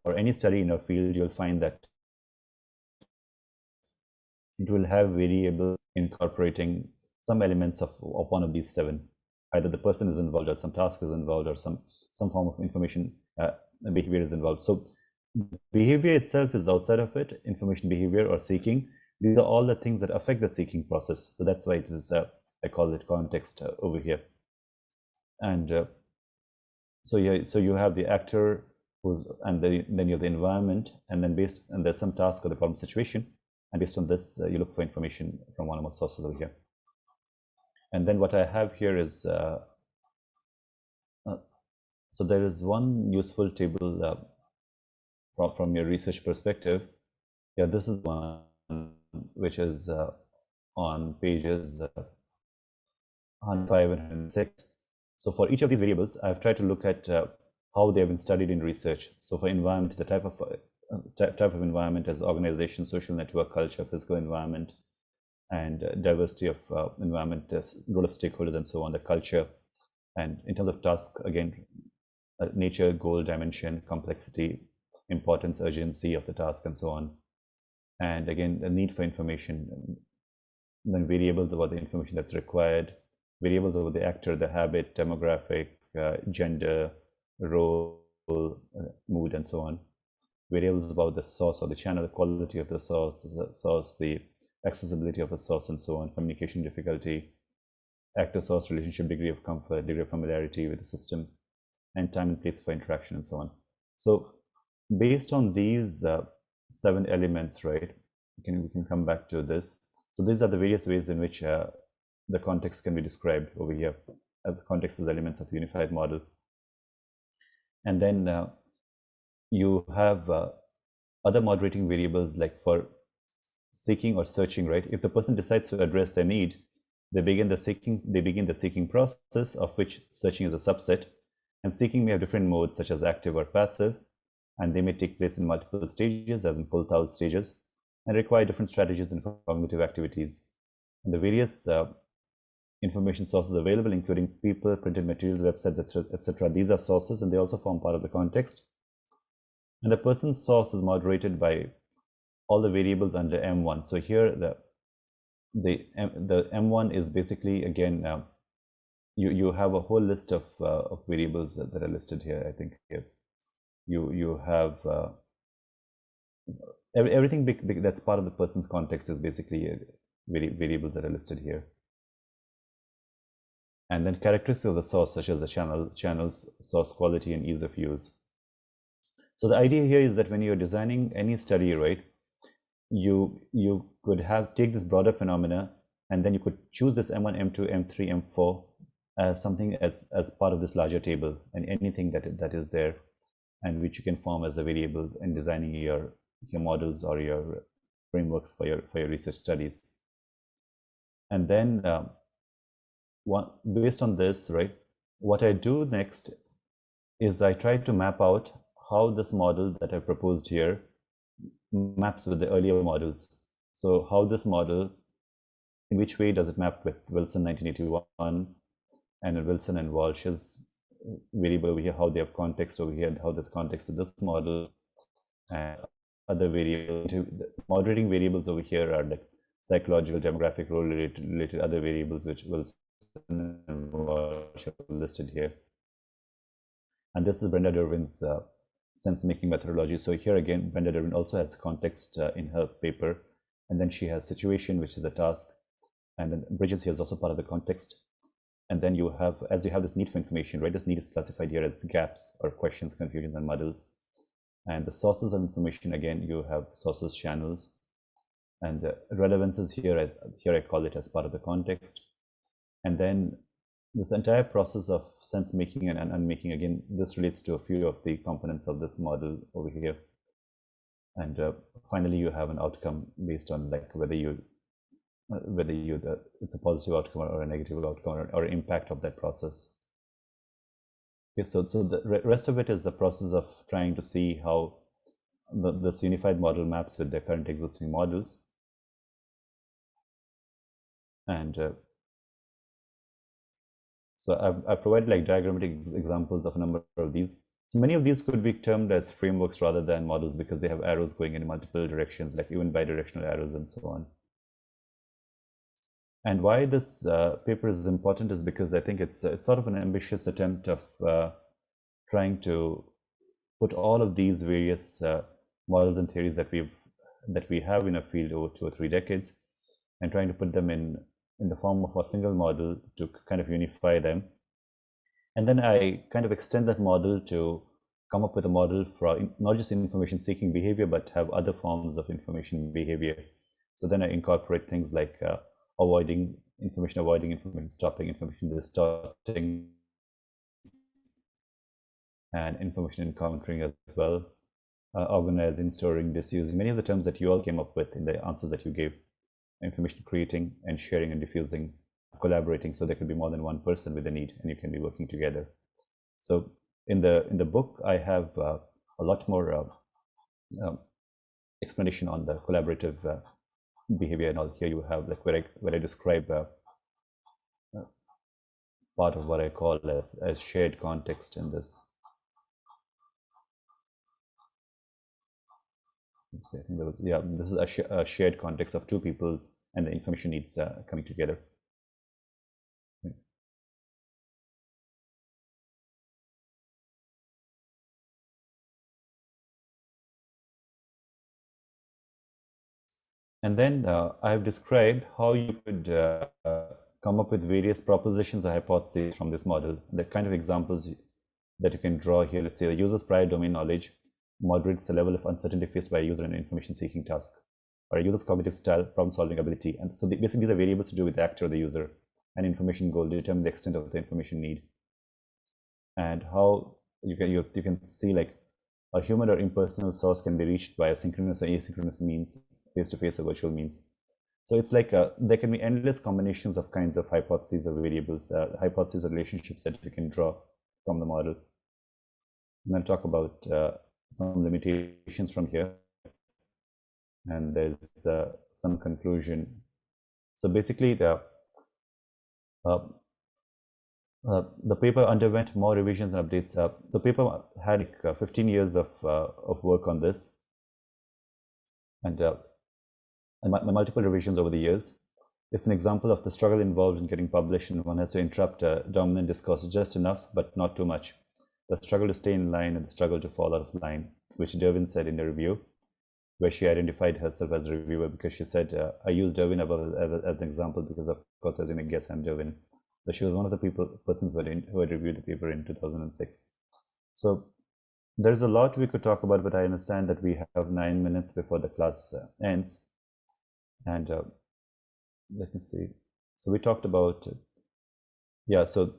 or any study in a field, you'll find that it will have variables incorporating some elements of one of these 7. Either the person is involved, or some task is involved, or some form of information behavior is involved. So behavior itself is outside of it, information behavior or seeking. These are all the things that affect the seeking process. So that's why it is, I call it context over here. And so you have the actor, and then you have the environment, and then there's some task or the problem situation, and based on this, you look for information from one or more sources over here. And then what I have here is, so there is one useful table from your research perspective. Yeah, this is one which is on pages 105 and 106. So for each of these variables, I've tried to look at how they have been studied in research. So for environment, the type of environment as organization, social network, culture, physical environment, and diversity of environment, role of stakeholders, and so on, the culture. And in terms of task, again, nature, goal, dimension, complexity, importance, urgency of the task, and so on. And again, the need for information, then variables about the information that's required, variables over the actor, the habit, demographic, gender, role, mood, and so on. Variables about the source or the channel, the quality of the source, the accessibility of the source, and so on, communication difficulty, actor-source relationship, degree of comfort, degree of familiarity with the system, and time and place for interaction, and so on. So based on these 7 elements, right, we can come back to this. So these are the various ways in which the context can be described over here as context as elements of the unified model. And then you have other moderating variables, like for seeking or searching, right? If the person decides to address their need, they begin the seeking process, of which searching is a subset. And seeking may have different modes, such as active or passive, and they may take place in multiple stages, as in full-thought stages, and require different strategies and cognitive activities. And the various information sources available, including people, printed materials, websites, etc. These are sources, and they also form part of the context. And the person's source is moderated by all the variables under M1. So here the M1 is basically, again, you have a whole list of variables that are listed here. I think here you have everything that's part of the person's context is basically variables that are listed here. And then characteristics of the source, such as the channels, source quality, and ease of use. So the idea here is that when you're designing any study, right, you could take this broader phenomena, and then you could choose this M1, M2, M3, M4 as something as part of this larger table, and anything that is there, and which you can form as a variable in designing your models or your frameworks for your research studies. And then based on this, right, what I do next is I try to map out how this model that I proposed here maps with the earlier models. So how this model, in which way does it map with Wilson 1981 and Wilson and Walsh's variable over here, how they have context over here, and how there's context in this model, and other variables. Moderating variables over here are like psychological, demographic, role related other variables, which Wilson and Walsh have listed here. And this is Brenda Derwin's sense-making methodology. So here again, Brenda Derwin also has context in her paper, and then she has situation, which is a task, and then bridges here is also part of the context. And then you have, as you have this need for information, right, this need is classified here as gaps or questions, confusions, and muddles. And the sources of information, again, you have sources, channels, and the relevances here, here I call it as part of the context. And then this entire process of sense making and unmaking, again, this relates to a few of the components of this model over here. And finally, you have an outcome based on like whether it's a positive outcome or a negative outcome or impact of that process. Okay, so the rest of it is the process of trying to see how this unified model maps with the current existing models. And so I've provided like diagrammatic examples of a number of these. So many of these could be termed as frameworks rather than models, because they have arrows going in multiple directions, like even bidirectional arrows and so on. And why this paper is important is because I think it's sort of an ambitious attempt of trying to put all of these various models and theories that we have in a field over 2 or 3 decades, and trying to put them in the form of a single model to kind of unify them. And then I kind of extend that model to come up with a model for not just information seeking behavior, but have other forms of information behavior. So then I incorporate things like avoiding information stopping, information distorting, and information encountering as well, organizing, storing, disusing, many of the terms that you all came up with in the answers that you gave, information creating and sharing and diffusing, collaborating, so there could be more than one person with a need and you can be working together. So in the book, I have a lot more explanation on the collaborative behavior, and all. Here you have like where I describe part of what I call as shared context in this. Oops, I think there was, yeah, this is a shared context of 2 people's and the information needs coming together. And then I have described how you could come up with various propositions or hypotheses from this model. The kind of examples that you can draw here, let's say the user's prior domain knowledge moderates the level of uncertainty faced by a user in an information seeking task, or a user's cognitive style, problem solving ability. And so basically these are variables to do with the actor or the user, and information goal determine the extent of the information need. And how you can see like a human or impersonal source can be reached by a synchronous or asynchronous means, face-to-face or virtual means. So it's like there can be endless combinations of kinds of hypotheses or variables, hypotheses or relationships that you can draw from the model. And I'll talk about some limitations from here. And there's some conclusion. So basically, the paper underwent more revisions and updates. The paper had 15 years of work on this, and multiple revisions over the years. It's an example of the struggle involved in getting published, and one has to interrupt dominant discourse just enough, but not too much. The struggle to stay in line and the struggle to fall out of line, which Derwin said in the review, where she identified herself as a reviewer because she said, I used Derwin as an example because, of course, as you may guess, I'm Derwin. So she was one of the persons who had reviewed the paper in 2006. So there's a lot we could talk about, but I understand that we have 9 minutes before the class ends. And let me see. So we talked about, so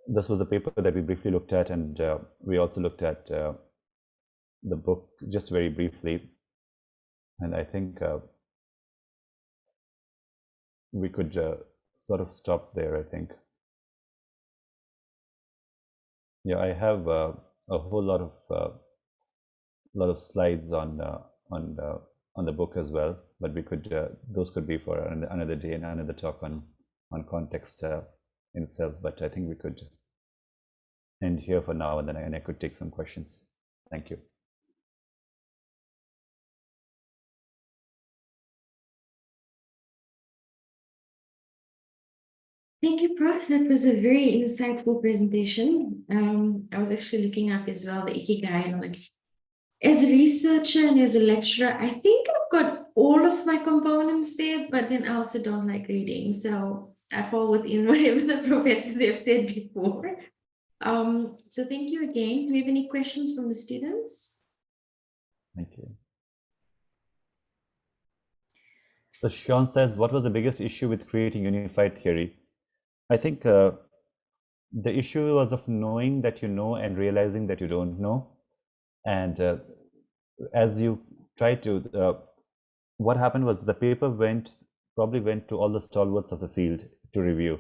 this was the paper that we briefly looked at, and we also looked at the book just very briefly. And I think we could sort of stop there, I think. Yeah, I have a whole lot of slides on the book as well, but we could those could be for another day and another talk on context in itself. But I think we could end here for now, and then I could take some questions. Thank you. Thank you, Prof. That was a very insightful presentation. I was actually looking up as well the Ikigai, and like, as a researcher and as a lecturer, I think I've got all of my components there, but then I also don't like reading. So I fall within whatever the professors have said before. So thank you again. Do we have any questions from the students? Thank you. So Sean says, what was the biggest issue with creating unified theory? I think the issue was of knowing that you know and realizing that you don't know. And as you try to, what happened was the paper probably went to all the stalwarts of the field to review.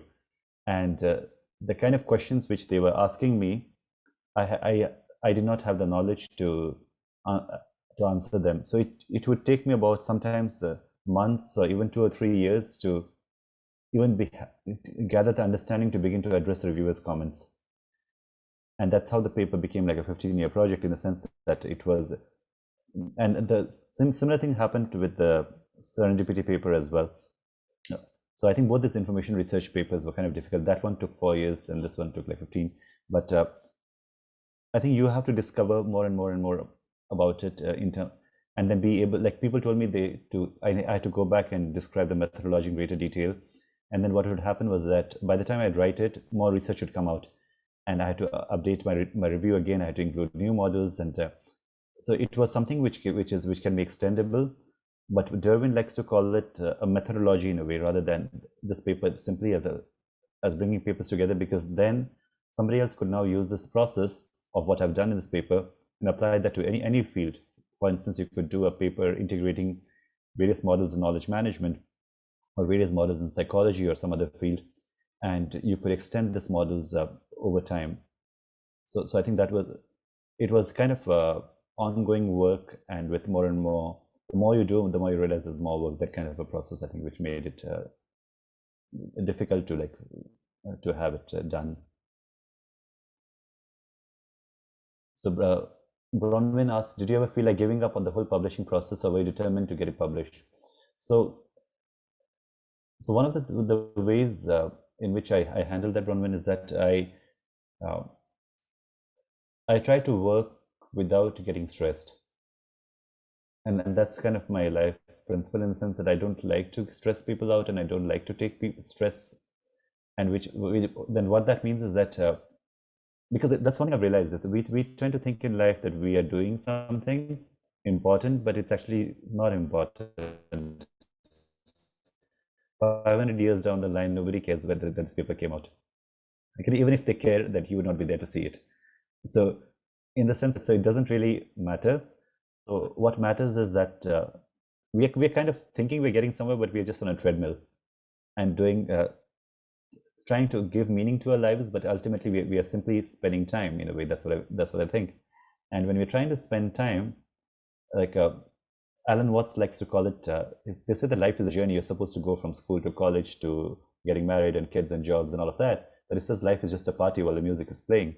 And the kind of questions which they were asking me, I did not have the knowledge to answer them. So it would take me about sometimes months or even 2 or 3 years to even gather the understanding to begin to address the reviewers' comments. And that's how the paper became like a 15-year project, in the sense that it was, and the similar thing happened with the serendipity paper as well. So I think both these information research papers were kind of difficult. That one took 4 years and this one took like 15. But I think you have to discover more and more and more about it and then be able, like people told me I had to go back and describe the methodology in greater detail. And then what would happen was that by the time I'd write it, more research would come out, and I had to update my review again. I had to include new models, and so it was something which can be extendable. But Derwin likes to call it a methodology in a way, rather than this paper simply as bringing papers together, because then somebody else could now use this process of what I've done in this paper and apply that to any field. For instance, you could do a paper integrating various models in knowledge management, or various models in psychology or some other field, and you could extend these models over time. So I think it was kind of ongoing work, and with more and more, the more you do, the more you realize there's more work. That kind of a process, I think, which made it difficult to have it done. So Bronwyn asked, did you ever feel like giving up on the whole publishing process, or were you determined to get it published? So one of the ways in which I handle that, Bronwyn, is that I try to work without getting stressed, and that's kind of my life principle in the sense that I don't like to stress people out, and I don't like to take stress. And then what that means is that because that's one thing I've realized is we tend to think in life that we are doing something important, but it's actually not important. 500 years down the line, nobody cares whether this paper came out. Okay, even if they care, that you would not be there to see it. So in the sense, so it doesn't really matter. So what matters is that we're kind of thinking we're getting somewhere, but we're just on a treadmill and doing trying to give meaning to our lives, but ultimately we are simply spending time in a way. That's what I think. And when we're trying to spend time, like Alan Watts likes to call it, they say that life is a journey. You're supposed to go from school to college to getting married and kids and jobs and all of that. But it says life is just a party while the music is playing,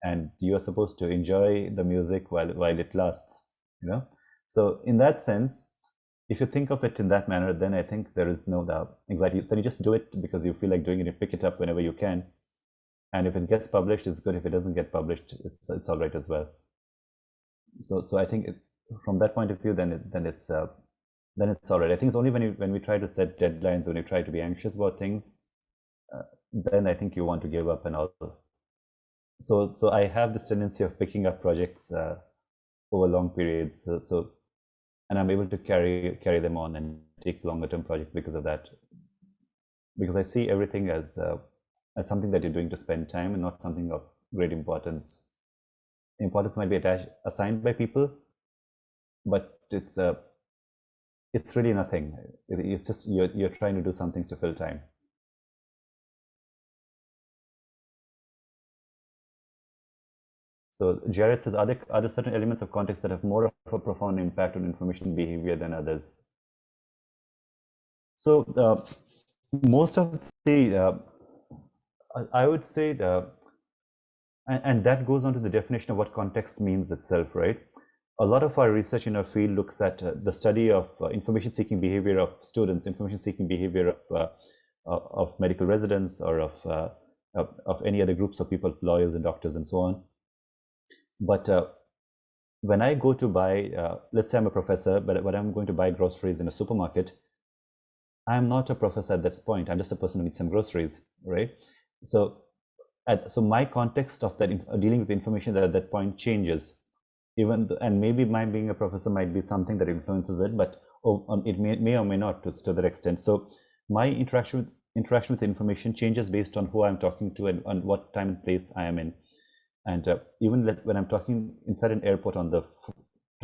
and you are supposed to enjoy the music while it lasts. You know. So in that sense, if you think of it in that manner, then I think there is no anxiety. Then you just do it because you feel like doing it. You pick it up whenever you can, and if it gets published, it's good. If it doesn't get published, it's all right as well. So I think from that point of view, then it's all right. I think it's only when we try to set deadlines, when you try to be anxious about things, then I think you want to give up and all. So I have this tendency of picking up projects over long periods. And I'm able to carry them on and take longer term projects because of that. Because I see everything as something that you're doing to spend time and not something of great importance. Importance might be assigned by people, but it's really nothing. It's just you're trying to do some things to fill time. So Jared says, are there certain elements of context that have more of a profound impact on information behavior than others? So most of the, I would say, and that goes on to the definition of what context means itself, right? A lot of our research in our field looks at the study of information-seeking behavior of students, information-seeking behavior of medical residents, or of any other groups of people, lawyers and doctors and so on. But when I go to buy, let's say I'm a professor, but when I'm going to buy groceries in a supermarket, I'm not a professor at this point. I'm just a person who needs some groceries, right? So my context of that dealing with information at that point changes. And maybe my being a professor might be something that influences it, but it may or may not to that extent. So my interaction with information changes based on who I'm talking to and what time and place I am in. And even when I'm talking inside an airport to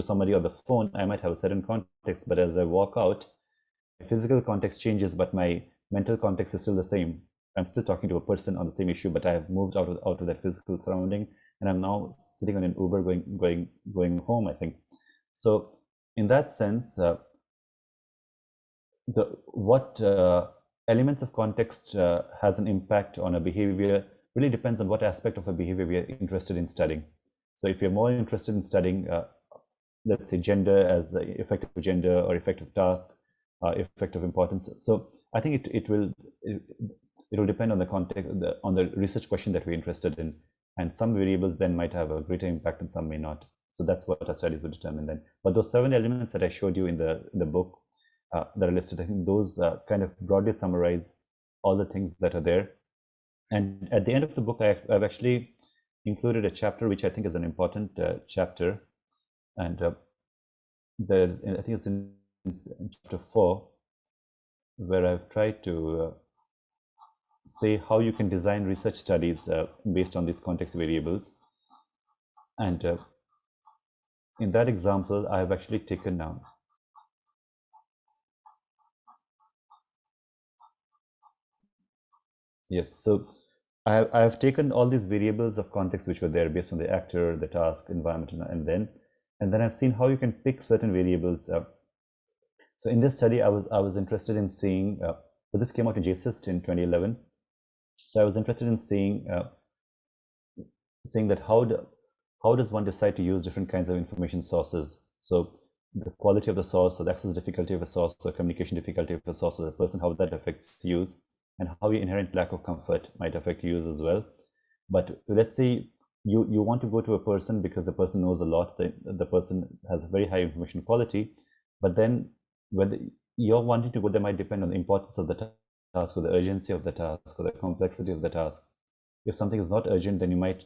somebody on the phone, I might have a certain context, but as I walk out, my physical context changes, but my mental context is still the same. I'm still talking to a person on the same issue, but I have moved out of that physical surrounding, and I'm now sitting on an Uber going home, I think. So in that sense, what elements of context has an impact on a behavior really depends on what aspect of a behavior we are interested in studying. So if you're more interested in studying, let's say, gender as effect of gender or effect of task, effect of importance. So I think it will depend on the context, on the research question that we're interested in, and some variables then might have a greater impact and some may not. So that's what our studies will determine then. But those 7 elements that I showed you in the book that are listed, I think those kind of broadly summarize all the things that are there. And at the end of the book, I've actually included a chapter which I think is an important chapter, and I think it's in chapter 4, where I've tried to say how you can design research studies based on these context variables. And in that example, I've actually taken down. Yes, so I've taken all these variables of context which were there based on the actor, the task, environment, and then I've seen how you can pick certain variables. So in this study, I was interested in seeing. So this came out in SAST in 2011. So I was interested in seeing that how does one decide to use different kinds of information sources. So the quality of the source, or the access difficulty of a source, or communication difficulty of a source of the person, how that affects use, and how your inherent lack of comfort might affect use as well. But let's say you want to go to a person because the person knows a lot, the person has a very high information quality, but then whether your wanting to go there might depend on the importance of the task, or the urgency of the task, or the complexity of the task. If something is not urgent, then you might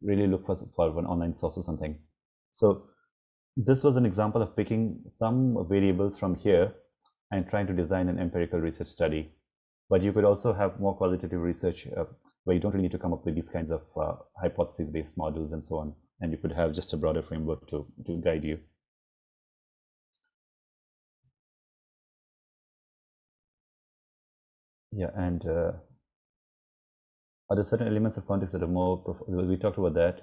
really look for an online source or something. So this was an example of picking some variables from here and trying to design an empirical research study. But you could also have more qualitative research where you don't really need to come up with these kinds of hypothesis-based models and so on. And you could have just a broader framework to guide you. Yeah, and are there certain elements of context that are more, we talked about that.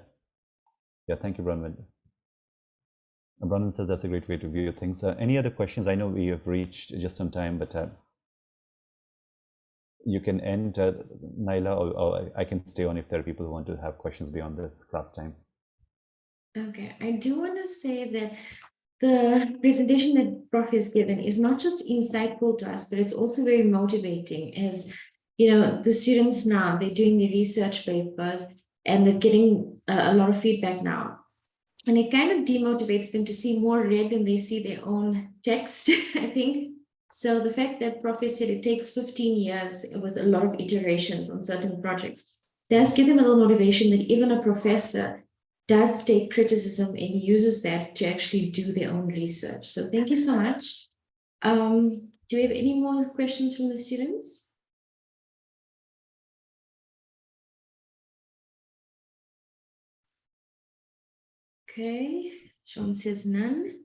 Yeah, thank you, Bronwyn. Bronwyn says that's a great way to view things. Any other questions? I know we have reached just on time, but you can end, Naila, or I can stay on if there are people who want to have questions beyond this class time. Okay, I do want to say that the presentation that Prof has given is not just insightful to us, but it's also very motivating. As you know, the students now, they're doing the research papers and they're getting a lot of feedback now. And it kind of demotivates them to see more red than they see their own text, I think. So the fact that Prof said it takes 15 years with a lot of iterations on certain projects does give them a little motivation that even a professor does take criticism and uses that to actually do their own research. So thank you so much. Do we have any more questions from the students? Okay, Sean says none.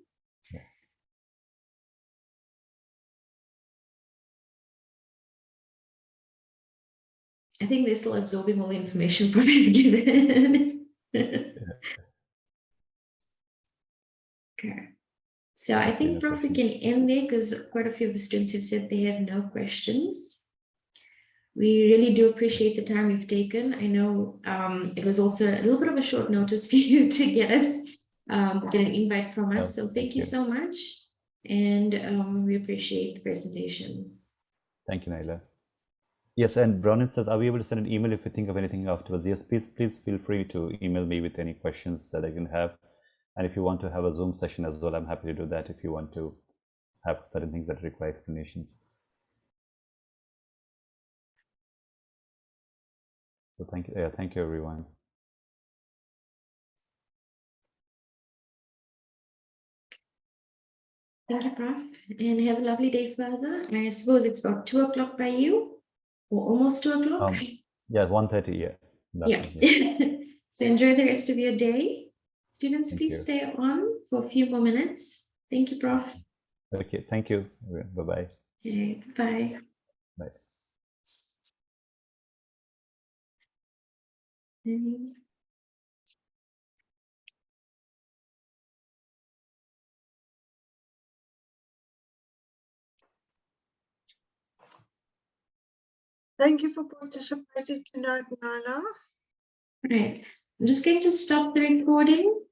I think they're still absorbing all the information Prof has given. Okay. So I think, Prof, we can end there because quite a few of the students have said they have no questions. We really do appreciate the time you've taken. I know it was also a little bit of a short notice for you to get us, get an invite from us. So thank you so much. And we appreciate the presentation. Thank you, Naila. Yes, and Bronin says, are we able to send an email if we think of anything afterwards? Yes, please feel free to email me with any questions that I can have. And if you want to have a Zoom session as well, I'm happy to do that if you want to have certain things that require explanations. So thank you. Yeah, thank you, everyone. Thank you, Prof. And have a lovely day further. I suppose it's about 2 o'clock by you, or almost 2 o'clock. Yeah, 1:30. Yeah. Yeah. So enjoy the rest of your day. Students, Thank please you. stay on for a few more minutes. Thank you, Prof. Okay, thank you. Bye-bye. Okay, bye. Bye. Thank you for participating tonight, Nana. Right. I'm just going to stop the recording.